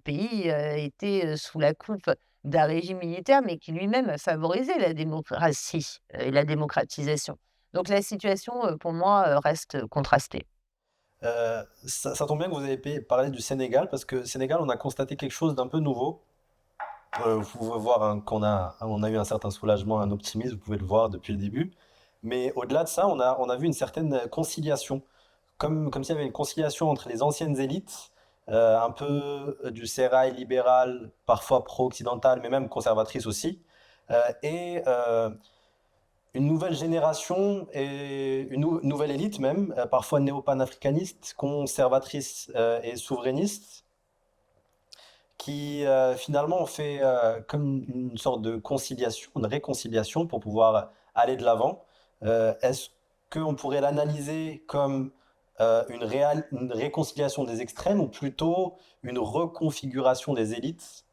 pays était sous la coupe d'un régime militaire, mais qui lui-même a favorisé la démocratie et la démocratisation. Donc la situation, pour moi, reste contrastée. Ça tombe bien que vous avez parlé du Sénégal, parce que Sénégal, on a constaté quelque chose d'un peu nouveau. Vous pouvez voir hein, on a eu un certain soulagement, un optimisme, vous pouvez le voir depuis le début. Mais au-delà de ça, on a vu une certaine conciliation, comme s'il y avait une conciliation entre les anciennes élites, un peu du sérail libéral, parfois pro-occidental, mais même conservatrice aussi, et une nouvelle génération et une nouvelle élite même, parfois néo-panafricaniste, conservatrice et souverainiste, qui finalement ont fait comme une sorte de conciliation, une réconciliation pour pouvoir aller de l'avant. Est-ce qu'on pourrait l'analyser comme une réconciliation des extrêmes ou plutôt une reconfiguration des élites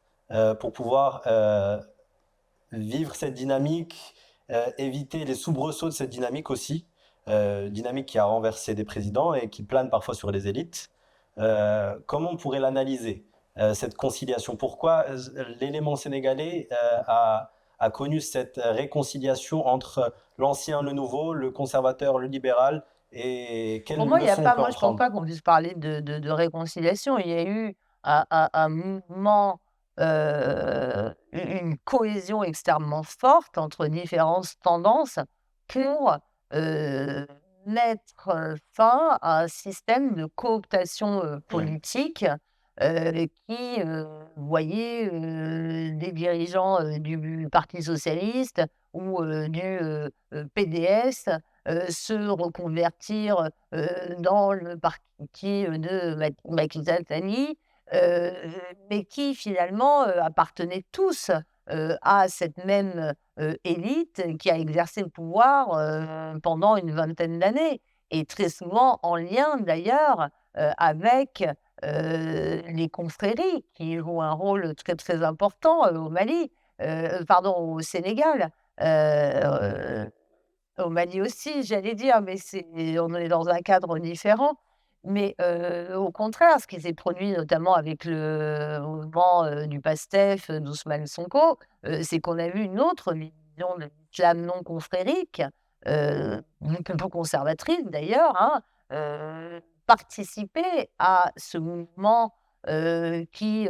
pour pouvoir vivre cette dynamique, éviter les soubresauts de cette dynamique aussi, dynamique qui a renversé des présidents et qui plane parfois sur les élites. Comment on pourrait l'analyser, cette conciliation? Pourquoi l'élément sénégalais a connu cette réconciliation entre l'ancien, le nouveau, le conservateur, le libéral, et Pour quelles moi, il y a leçons on pas peut moi, en je pense prendre? pas qu'on puisse parler de réconciliation. Il y a eu un mouvement, une cohésion extrêmement forte entre différentes tendances pour, heu, mettre, fin à un système de cooptation, Mm. politique, qui, voyait, des dirigeants, du Parti socialiste ou, du, PDS se reconvertir, dans le parti de Macky Sall, heu, mais qui finalement, appartenaient tous, à cette même, élite qui a exercé le pouvoir, pendant une vingtaine d'années et très souvent en lien d'ailleurs, avec, les confréries qui jouent un rôle très, très important, au Mali, pardon, au Sénégal. Heu Au Mali aussi, j'allais dire, mais on est dans un cadre différent. Mais, au contraire, ce qui s'est produit notamment avec le mouvement, du PASTEF, d'Ousmane Sonko, c'est qu'on a vu une autre vision de l'islam non confrérique, donc un peu conservatrice d'ailleurs, hein, participer à ce mouvement, qui,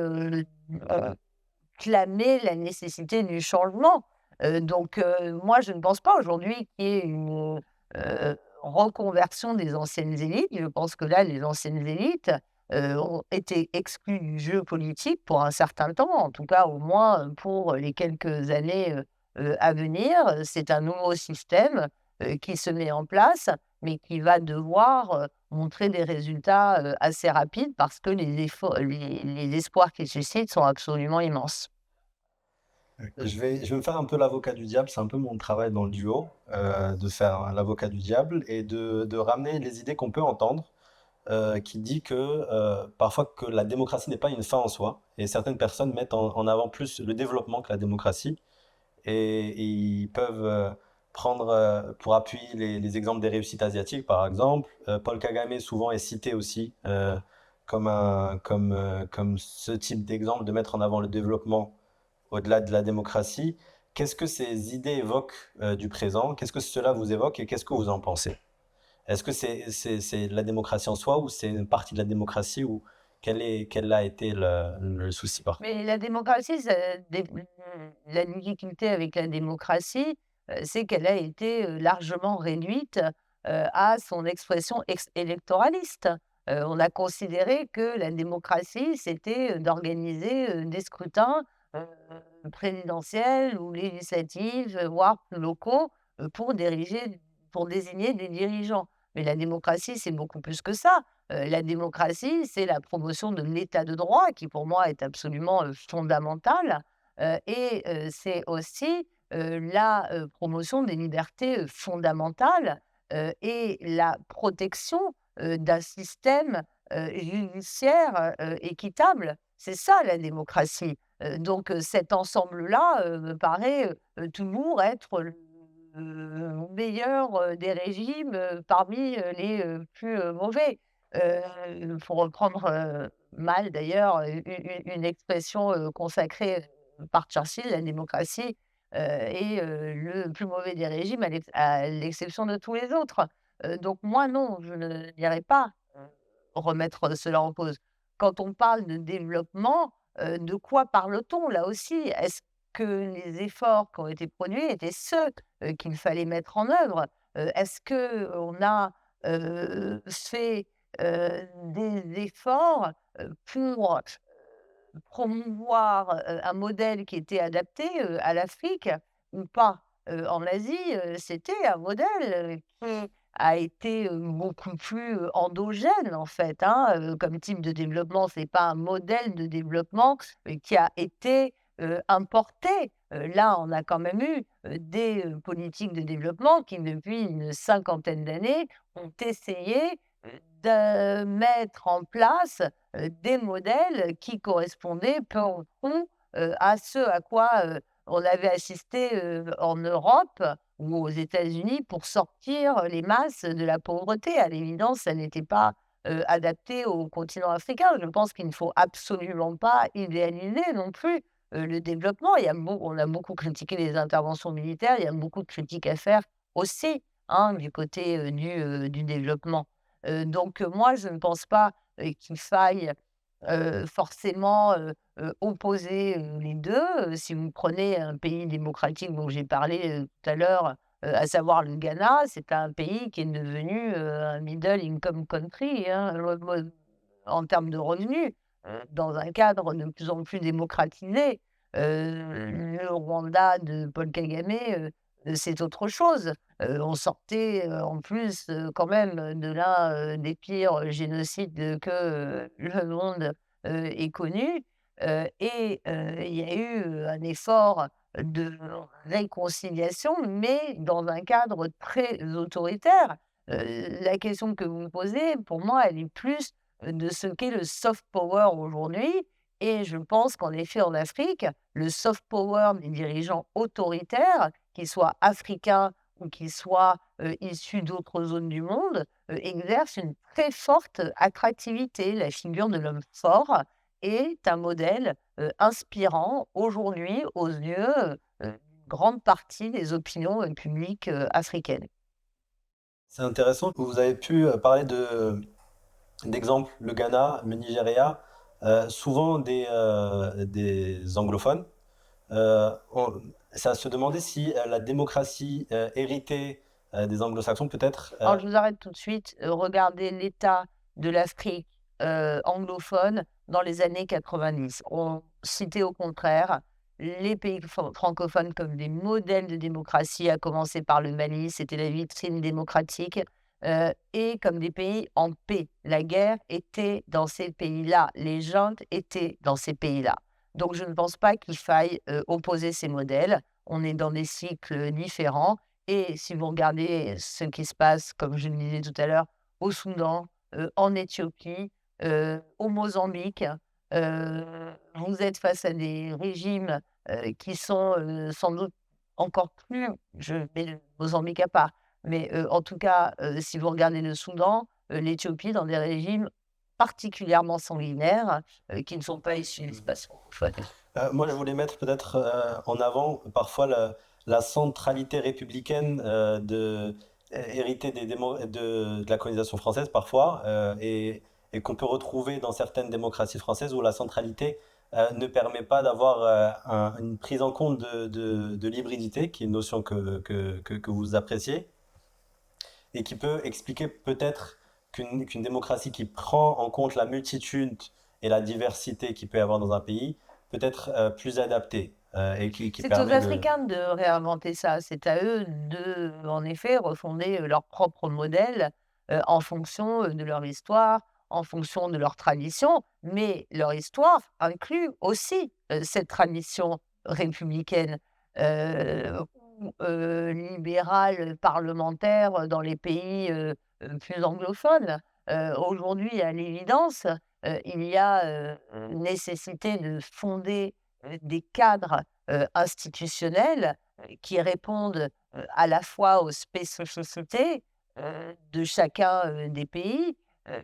clamait la nécessité du changement. Donc moi, je ne pense pas aujourd'hui qu'il y ait une, reconversion des anciennes élites. Je pense que là, les anciennes élites, ont été exclues du jeu politique pour un certain temps, en tout cas au moins, pour les quelques années, à venir. C'est un nouveau système, qui se met en place, mais qui va devoir, montrer des résultats, assez rapides parce que les espoirs qu'il suscite sont absolument immenses. Je vais me faire un peu l'avocat du diable, c'est un peu mon travail dans le duo, de faire l'avocat du diable et de ramener les idées qu'on peut entendre, qui dit que parfois que la démocratie n'est pas une fin en soi, et certaines personnes mettent en avant plus le développement que la démocratie, et ils peuvent prendre pour appui les exemples des réussites asiatiques, par exemple. Paul Kagame souvent est cité aussi comme ce type d'exemple de mettre en avant le développement au-delà de la démocratie. Qu'est-ce que ces idées évoquent du présent? Qu'est-ce que cela vous évoque et qu'est-ce que vous en pensez? Est-ce que c'est la démocratie en soi ou c'est une partie de la démocratie ou quel a été le souci par Mais la démocratie, la difficulté avec la démocratie, c'est qu'elle a été largement réduite à son expression électoraliste. On a considéré que la démocratie, c'était d'organiser des scrutins euh, présidentiels ou législatifs, voire plus locaux, pour pour désigner des dirigeants. Mais la démocratie, c'est beaucoup plus que ça. La démocratie, c'est la promotion de l'état de droit qui, pour moi, est absolument, fondamentale, c'est aussi, la, promotion des libertés, fondamentales, et la protection, d'un système, judiciaire, équitable. C'est ça la démocratie. Cet ensemble-là, me paraît, toujours être le meilleur, des régimes, parmi, les, plus, mauvais. Pour reprendre, mal d'ailleurs, une expression, consacrée, par Churchill, la démocratie, est, le plus mauvais des régimes à l'exception de tous les autres. Donc moi non, je ne n'irai pas, remettre cela en cause. Quand on parle de développement, de quoi parle-t-on là aussi? Est-ce que les efforts qui ont été produits étaient ceux, qu'il fallait mettre en œuvre? Est-ce qu'on a, fait, des efforts, pour promouvoir, un modèle qui était adapté, à l'Afrique ou pas? En Asie, c'était un modèle, qui a été, beaucoup plus, endogène en fait, hein, comme type de développement. C'est pas un modèle de développement, qui a été, importé. Là, on a quand même eu, des, politiques de développement qui, depuis une cinquantaine d'années, ont essayé, de mettre en place, des modèles qui correspondaient peu ou prou, à ce à quoi, on avait assisté, en Europe ou aux États-Unis pour sortir les masses de la pauvreté. À l'évidence, ça n'était pas, adapté au continent africain. Je pense qu'il ne faut absolument pas idéaliser non plus, le développement. On a beaucoup critiqué les interventions militaires, il y a beaucoup de critiques à faire aussi, hein, du côté, du développement. Moi, je ne pense pas, qu'il faille, forcément, opposer, les 2. Si vous prenez un pays démocratique dont j'ai parlé, tout à l'heure, à savoir le Ghana, c'est un pays qui est devenu, un middle income country, hein, en termes de revenus, dans un cadre de plus en plus démocratisé. Le Rwanda de Paul Kagame, c'est autre chose. On sortait, en plus, quand même, de l'un, des pires génocides que, le monde, ait connu, il y a eu, un effort de réconciliation, mais dans un cadre très autoritaire. La question que vous me posez, pour moi, elle est plus, de ce qu'est le soft power aujourd'hui et je pense qu'en effet, en Afrique, le soft power des dirigeants autoritaires, qu'ils soient africains ou qu'ils soient, issus d'autres zones du monde, exerce une très forte attractivité. La figure de l'homme fort est un modèle, inspirant aujourd'hui aux yeux, d'une grande partie des opinions, publiques, africaines. C'est intéressant que vous avez pu parler d'exemples, le Ghana, le Nigeria, souvent des anglophones. C'est à se demander si la démocratie héritée des anglo-saxons peut-être. Alors je vous arrête tout de suite, regardez l'état de l'Afrique, anglophone dans les années 90. On citait au contraire les pays francophones comme des modèles de démocratie, à commencer par le Mali, c'était la vitrine démocratique, et comme des pays en paix. La guerre était dans ces pays-là, les juntes étaient dans ces pays-là. Donc je ne pense pas qu'il faille, opposer ces modèles. On est dans des cycles différents et si vous regardez ce qui se passe, comme je le disais tout à l'heure, au Soudan, en Éthiopie, au Mozambique, vous êtes face à des régimes, qui sont, sans doute encore plus, je mets le Mozambique à part, mais en tout cas, si vous regardez le Soudan, l'Éthiopie, dans des régimes particulièrement sanguinaires, qui ne sont pas issus de l'espace francophone. Moi, je voulais mettre peut-être en avant parfois la centralité républicaine héritée de la colonisation française parfois, et qu'on peut retrouver dans certaines démocraties françaises où la centralité ne permet pas d'avoir une prise en compte de l'hybridité, qui est une notion que vous appréciez, et qui peut expliquer peut-être qu'une démocratie qui prend en compte la multitude et la diversité qu'il peut y avoir dans un pays peut être plus adaptée, et qui C'est aux permet de... Africains de réinventer ça. C'est à eux de, en effet, refonder leur propre modèle en fonction de leur histoire, en fonction de leur tradition. Mais leur histoire inclut aussi cette tradition républicaine ou libérale, parlementaire dans les pays plus anglophones. Aujourd'hui, à l'évidence, il y a nécessité de fonder des cadres institutionnels qui répondent à la fois aux spécificités de chacun des pays,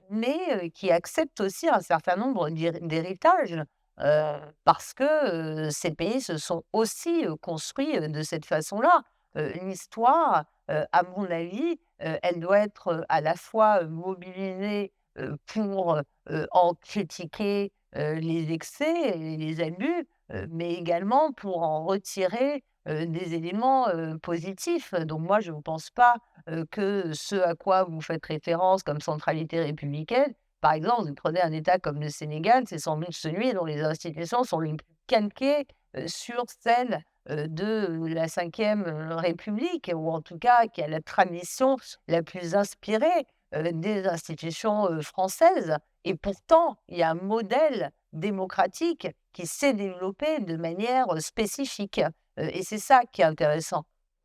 mais qui acceptent aussi un certain nombre d'héritages, parce que ces pays se sont aussi construits de cette façon-là. L'histoire, à mon avis, elle doit être à la fois mobilisée pour en critiquer les excès et les abus, mais également pour en retirer des éléments positifs. Donc moi, je ne pense pas que ce à quoi vous faites référence comme centralité républicaine, par exemple, vous prenez un État comme le Sénégal, c'est sans doute celui dont les institutions sont les plus calquées sur celles de la Ve République, ou en tout cas qui a la tradition la plus inspirée des institutions françaises. Et pourtant, il y a un modèle démocratique qui s'est développé de manière spécifique. Et c'est ça qui est intéressant.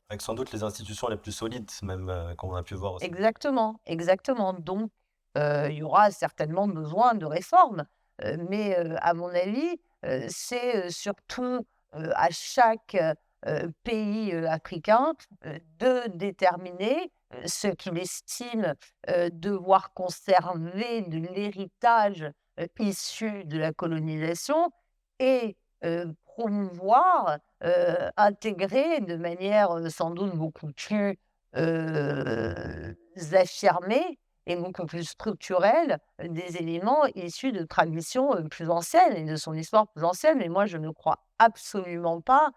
Avec sans doute les institutions les plus solides, même, qu'on a pu voir aussi. Exactement, exactement. Donc, il y aura certainement besoin de réformes, mais à mon avis, c'est surtout à chaque pays africain de déterminer ce qu'il estime devoir conserver de l'héritage issu de la colonisation et promouvoir, intégrer de manière sans doute beaucoup plus affirmée et beaucoup plus structurelle, des éléments issus de traditions plus anciennes et de son histoire plus ancienne. Et moi, je ne crois absolument pas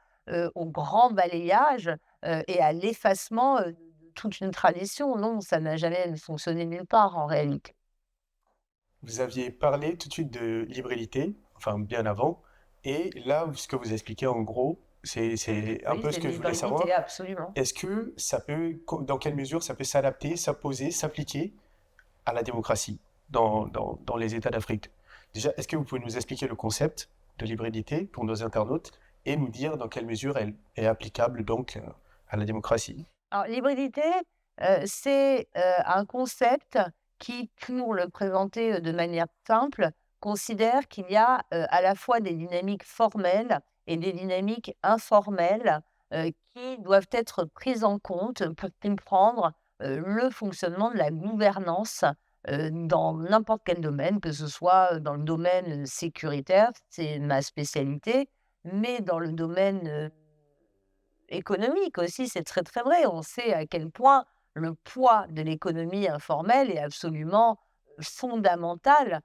au grand balayage et à l'effacement de toute une tradition. Non, ça n'a jamais fonctionné nulle part en réalité. Vous aviez parlé tout de suite de l'hybridité, enfin bien avant, et là, ce que vous expliquez en gros, c'est un Oui, peu c'est ce que je voulais savoir. l'hybridité, absolument. Est-ce que ça peut, dans quelle mesure ça peut s'adapter, s'imposer, s'appliquer à la démocratie dans les États d'Afrique? Déjà, est-ce que vous pouvez nous expliquer le concept de l'hybridité pour nos internautes et nous dire dans quelle mesure elle est applicable donc à la démocratie? Alors, l'hybridité, c'est un concept qui, pour le présenter de manière simple, considère qu'il y a à la fois des dynamiques formelles et des dynamiques informelles qui doivent être prises en compte pour comprendre le fonctionnement de la gouvernance dans n'importe quel domaine, que ce soit dans le domaine sécuritaire, c'est ma spécialité, mais dans le domaine économique aussi, c'est très, très vrai. On sait à quel point le poids de l'économie informelle est absolument fondamental,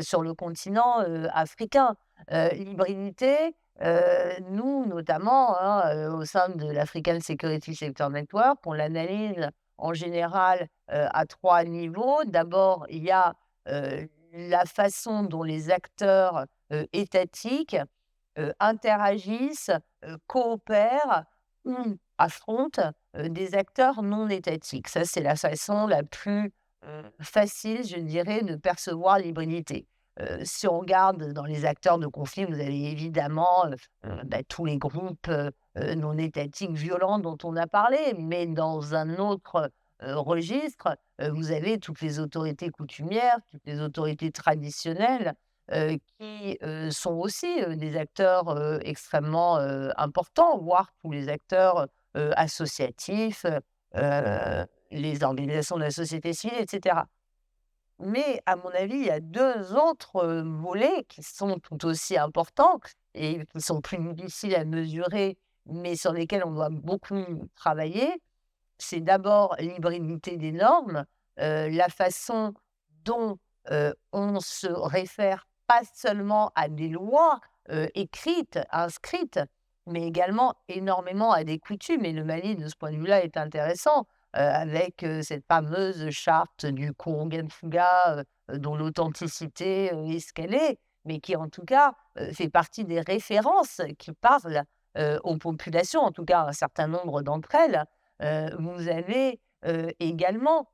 sur le continent, africain. L'hybridité, nous notamment, hein, au sein de l'African Security Sector Network, on l'analyse en général, à 3 niveaux. D'abord, il y a, la façon dont les acteurs, étatiques, interagissent, coopèrent ou affrontent, des acteurs non étatiques. Ça, c'est la façon la plus, facile, je dirais, de percevoir l'hybridité. Si on regarde dans les acteurs de conflit, vous avez évidemment, tous les groupes, non étatiques violents dont on a parlé, mais dans un autre, registre, vous avez toutes les autorités coutumières, toutes les autorités traditionnelles, qui sont aussi des acteurs extrêmement importants, voire tous les acteurs associatifs, les organisations de la société civile, etc. Mais à mon avis, il y a 2 autres volets qui sont tout aussi importants et qui sont plus difficiles à mesurer, mais sur lesquels on doit beaucoup travailler. C'est d'abord l'hybridité des normes, la façon dont on se réfère pas seulement à des lois écrites, inscrites, mais également énormément à des coutumes. Et le Mali, de ce point de vue-là, est intéressant, avec cette fameuse charte du Kourougan-Fouga, dont l'authenticité est ce qu'elle est, mais qui en tout cas fait partie des références qui parlent aux populations, en tout cas un certain nombre d'entre elles. Vous avez également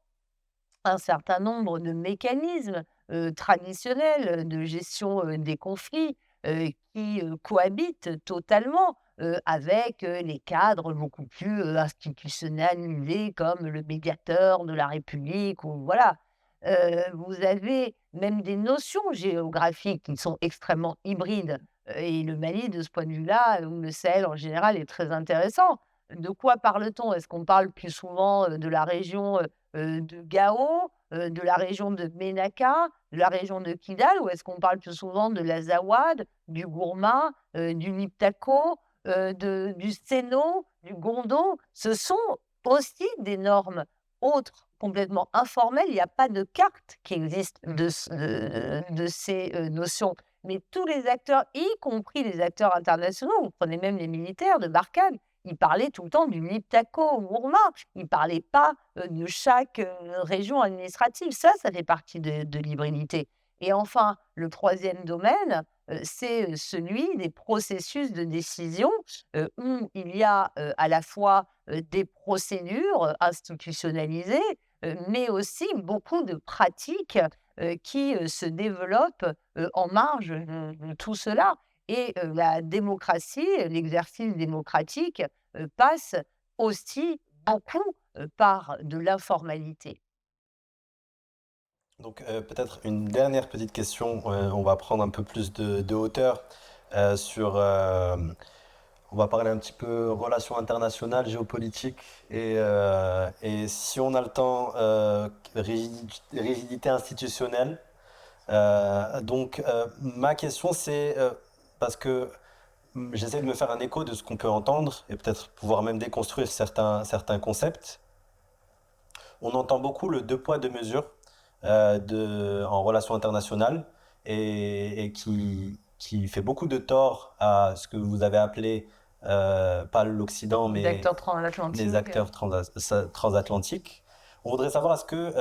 un certain nombre de mécanismes traditionnels de gestion des conflits qui cohabitent totalement avec les cadres beaucoup plus institutionnalisés comme le médiateur de la République ou voilà. Vous avez même des notions géographiques qui sont extrêmement hybrides et le Mali, de ce point de vue-là, ou le Sahel en général, est très intéressant. De quoi parle-t-on? Est-ce qu'on parle plus souvent de la région de Gao, de la région de Ménaka, de la région de Kidal, ou est-ce qu'on parle plus souvent de l'Azawad, du Gourma, du Liptako, du Séno, du Gondo? Ce sont aussi des normes autres, complètement informelles. Il n'y a pas de carte qui existe de ces notions. Mais tous les acteurs, y compris les acteurs internationaux, vous prenez même les militaires de Barkhane, ils parlaient tout le temps du Liptako Gourma. Ils ne parlaient pas de chaque région administrative. Ça fait partie de l'hybridité. Et enfin, le troisième domaine, c'est celui des processus de décision où il y a à la fois des procédures institutionnalisées, mais aussi beaucoup de pratiques qui se développent en marge de tout cela. Et la démocratie, l'exercice démocratique passe aussi beaucoup par de l'informalité. Donc peut-être une dernière petite question, on va prendre un peu plus de hauteur sur... on va parler un petit peu relations internationales, géopolitique et si on a le temps, rigidité institutionnelle. Ma question c'est, parce que j'essaie de me faire un écho de ce qu'on peut entendre et peut-être pouvoir même déconstruire certains concepts. On entend beaucoup le deux poids, deux mesures en relations internationales et qui fait beaucoup de tort à ce que vous avez appelé, pas l'Occident, Les mais acteurs les transatlantiques. acteurs transatlantiques. On voudrait savoir, est-ce que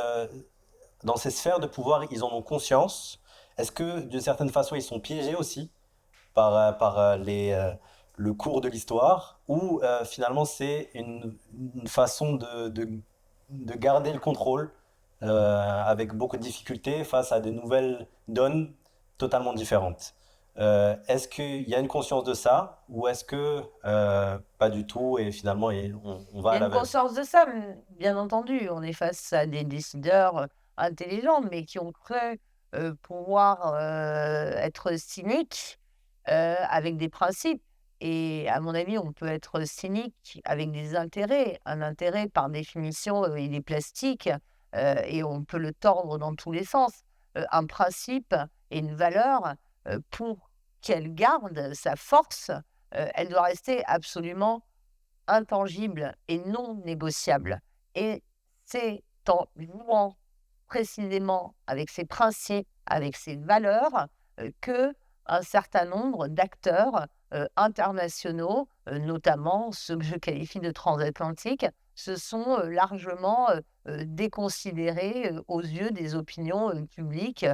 dans ces sphères de pouvoir, ils en ont conscience? Est-ce que d'une certaine façon, ils sont piégés aussi par le cours de l'histoire, ou finalement c'est une façon de garder le contrôle avec beaucoup de difficultés face à de nouvelles donnes totalement différentes. Est-ce qu'il y a une conscience de ça, ou est-ce que pas du tout et finalement on va Il y à a une l'aveugle? conscience de ça, bien entendu. On est face à des décideurs intelligents, mais qui ont cru pouvoir être cyniques avec des principes. Et à mon avis, on peut être cynique avec des intérêts. Un intérêt, par définition, il est plastique et on peut le tordre dans tous les sens. Un principe et une valeur, pour qu'elle garde sa force, elle doit rester absolument intangible et non négociable. Et c'est en jouant précisément avec ces principes, avec ces valeurs, que un certain nombre d'acteurs internationaux, notamment ceux que je qualifie de transatlantiques, se sont largement déconsidérés aux yeux des opinions publiques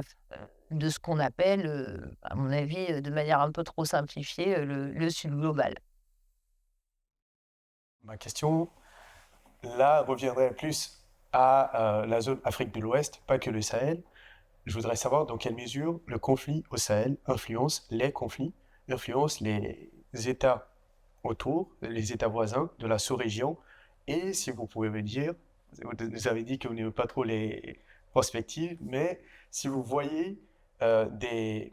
de ce qu'on appelle, à mon avis, de manière un peu trop simplifiée, le Sud global. Ma question, là, reviendrait plus à la zone Afrique de l'Ouest, pas que le Sahel. Je voudrais savoir dans quelle mesure le conflit au Sahel influence les conflits, influence les États autour, les États voisins de la sous-région. Et si vous pouvez me dire, vous avez dit que vous n'aimez pas trop les perspectives, mais si vous voyez des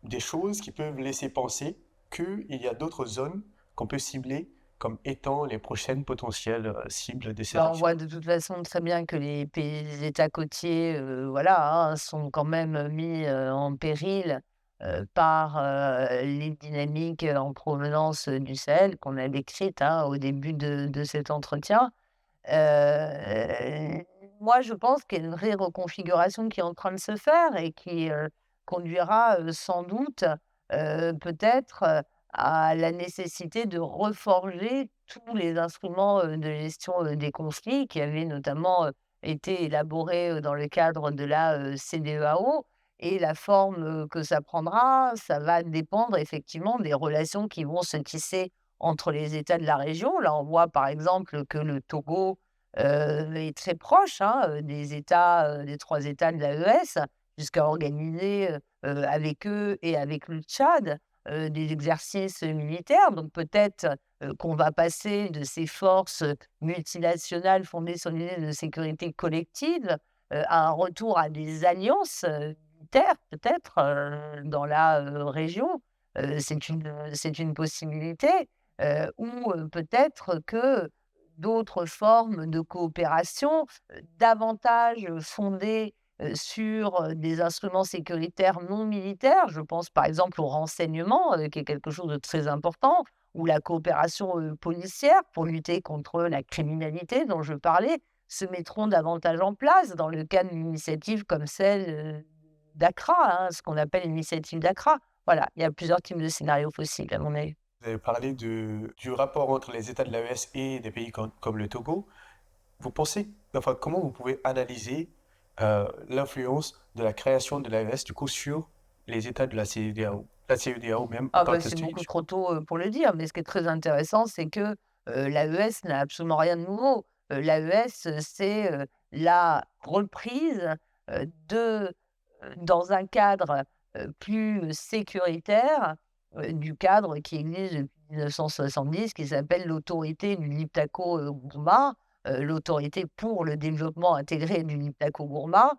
des choses qui peuvent laisser penser qu'il y a d'autres zones qu'on peut cibler comme étant les prochaines potentielles cibles de ces Bah, on actions. voit de toute façon très bien que les États côtiers, voilà, hein, sont quand même mis, en péril, par, les dynamiques, en provenance, du Sahel qu'on a décrites, hein, au début de cet entretien. Moi, je pense qu'il y a une vraie reconfiguration qui est en train de se faire et qui, conduira, sans doute, peut-être, à la nécessité de reforger tous les instruments, de gestion, des conflits qui avaient notamment, été élaborés, dans le cadre de la, CEDEAO et la forme, que ça prendra, ça va dépendre effectivement des relations qui vont se tisser entre les États de la région. Là, on voit par exemple que le Togo, est très proche, hein, des États, des 3 États de l'AES, jusqu'à organiser, avec eux et avec le Tchad, des exercices, militaires. Donc peut-être, qu'on va passer de ces forces, multinationales fondées sur l'idée de sécurité collective, à un retour à des alliances, militaires peut-être, dans la, région. C'est une possibilité, ou, peut-être que d'autres formes de coopération, davantage, fondées, sur, des instruments sécuritaires non militaires. Je pense par exemple au renseignement, qui est quelque chose de très important, ou la coopération, policière pour lutter contre la criminalité dont je parlais, se mettront davantage en place dans le cadre d'une initiative comme celle, d'Accra, hein, ce qu'on appelle l'initiative d'Accra. Voilà, il y a plusieurs types de scénarios possibles à mon avis. Vous avez parlé du rapport entre les États de l'AES et des pays comme le Togo. Vous pensez, enfin, comment vous pouvez analyser l'influence de la création de l'AES du coup sur les États de la CEDEAO, la CEDEAO même en Ah tant bah, c'est beaucoup qu'institution? trop tôt, pour le dire, mais ce qui est très intéressant, c'est que, l'AES n'a absolument rien de nouveau. L'AES, c'est, la reprise, dans un cadre, plus sécuritaire, du cadre qui existe depuis 1970, qui s'appelle l'autorité du Liptako, Gourma, l'autorité pour le développement intégré du Liptako Gourma,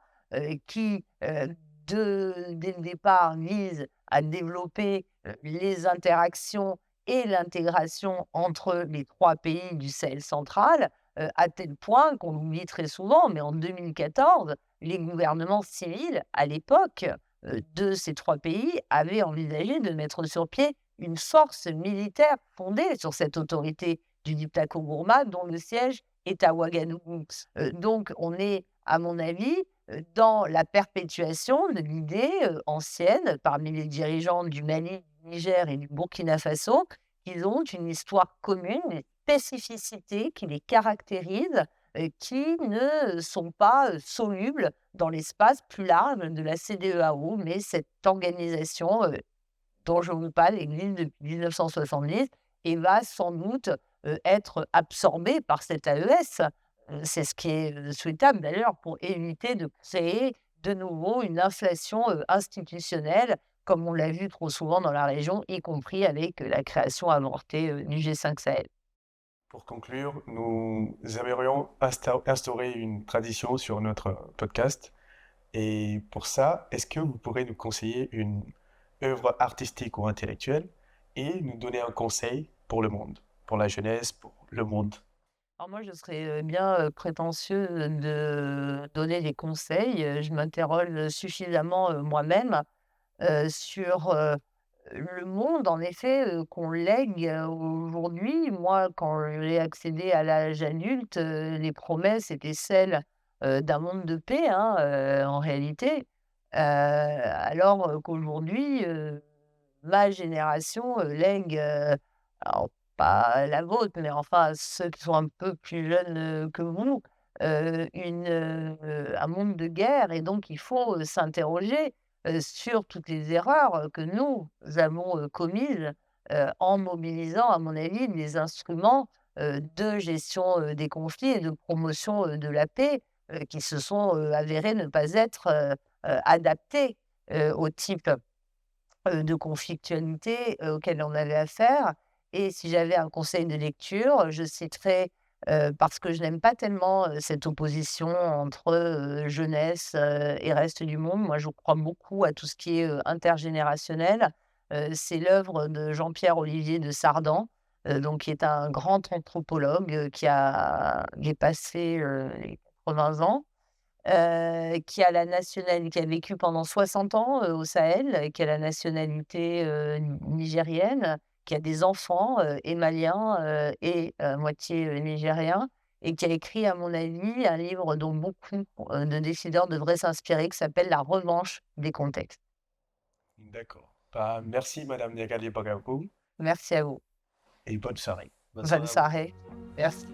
qui, dès le départ vise à développer, les interactions et l'intégration entre les 3 pays du Sahel central, à tel point qu'on l'oublie très souvent, mais en 2014, les gouvernements civils, à l'époque, de ces 3 pays avaient envisagé de mettre sur pied une force militaire fondée sur cette autorité du Diptako Gourma, dont le siège est à Ouagadougou. Donc on est, à mon avis, dans la perpétuation de l'idée, ancienne parmi les dirigeants du Mali, du Niger et du Burkina Faso, qu'ils ont une histoire commune, une spécificité qui les caractérise, qui ne sont pas, solubles dans l'espace plus large de la CEDEAO. Mais cette organisation, dont je vous parle existe depuis 1970 et va sans doute, être absorbée par cette AES. C'est ce qui est, souhaitable d'ailleurs pour éviter de créer de nouveau une inflation, institutionnelle comme on l'a vu trop souvent dans la région, y compris avec, la création avortée, du G5 Sahel. Pour conclure, nous aimerions instaurer une tradition sur notre podcast. Et pour ça, est-ce que vous pourrez nous conseiller une œuvre artistique ou intellectuelle et nous donner un conseil pour le monde, pour la jeunesse, pour le monde? Alors moi, je serais, bien, prétentieux, de donner des conseils, je m'interroge suffisamment, moi-même, sur, le monde en effet, qu'on lègue, aujourd'hui. Moi, quand j'ai accédé à l'âge adulte, les promesses étaient celles, d'un monde de paix, hein, en réalité. Alors, qu'aujourd'hui, ma génération, lègue, alors pas la vôtre, mais enfin ceux qui sont un peu plus jeunes, que vous, un monde de guerre et donc il faut, s'interroger, sur toutes les erreurs, que nous avons, commises, en mobilisant à mon avis des instruments, de gestion, des conflits et de promotion, de la paix, qui se sont, avérés ne pas être, adaptés, au type de conflictualité, auquel on avait affaire. Et si j'avais un conseil de lecture, je citerais, parce que je n'aime pas tellement, cette opposition entre, jeunesse, et reste du monde. Moi, je crois beaucoup à tout ce qui est, intergénérationnel. C'est l'œuvre de Jean-Pierre Olivier de Sardan, donc qui est un grand anthropologue, qui est passé, les 80 ans, qui a vécu pendant 60 ans, au Sahel, qui a la nationalité, nigérienne, qui a des enfants, et maliens, et moitié, nigériens, et qui a écrit, à mon avis, un livre dont beaucoup, de décideurs devraient s'inspirer, qui s'appelle «La revanche des contextes». D'accord. Bah, merci Madame Niagali Bagayoko Merci à vous. et bonne soirée. Bonne Bonne soirée à vous. soirée. Merci.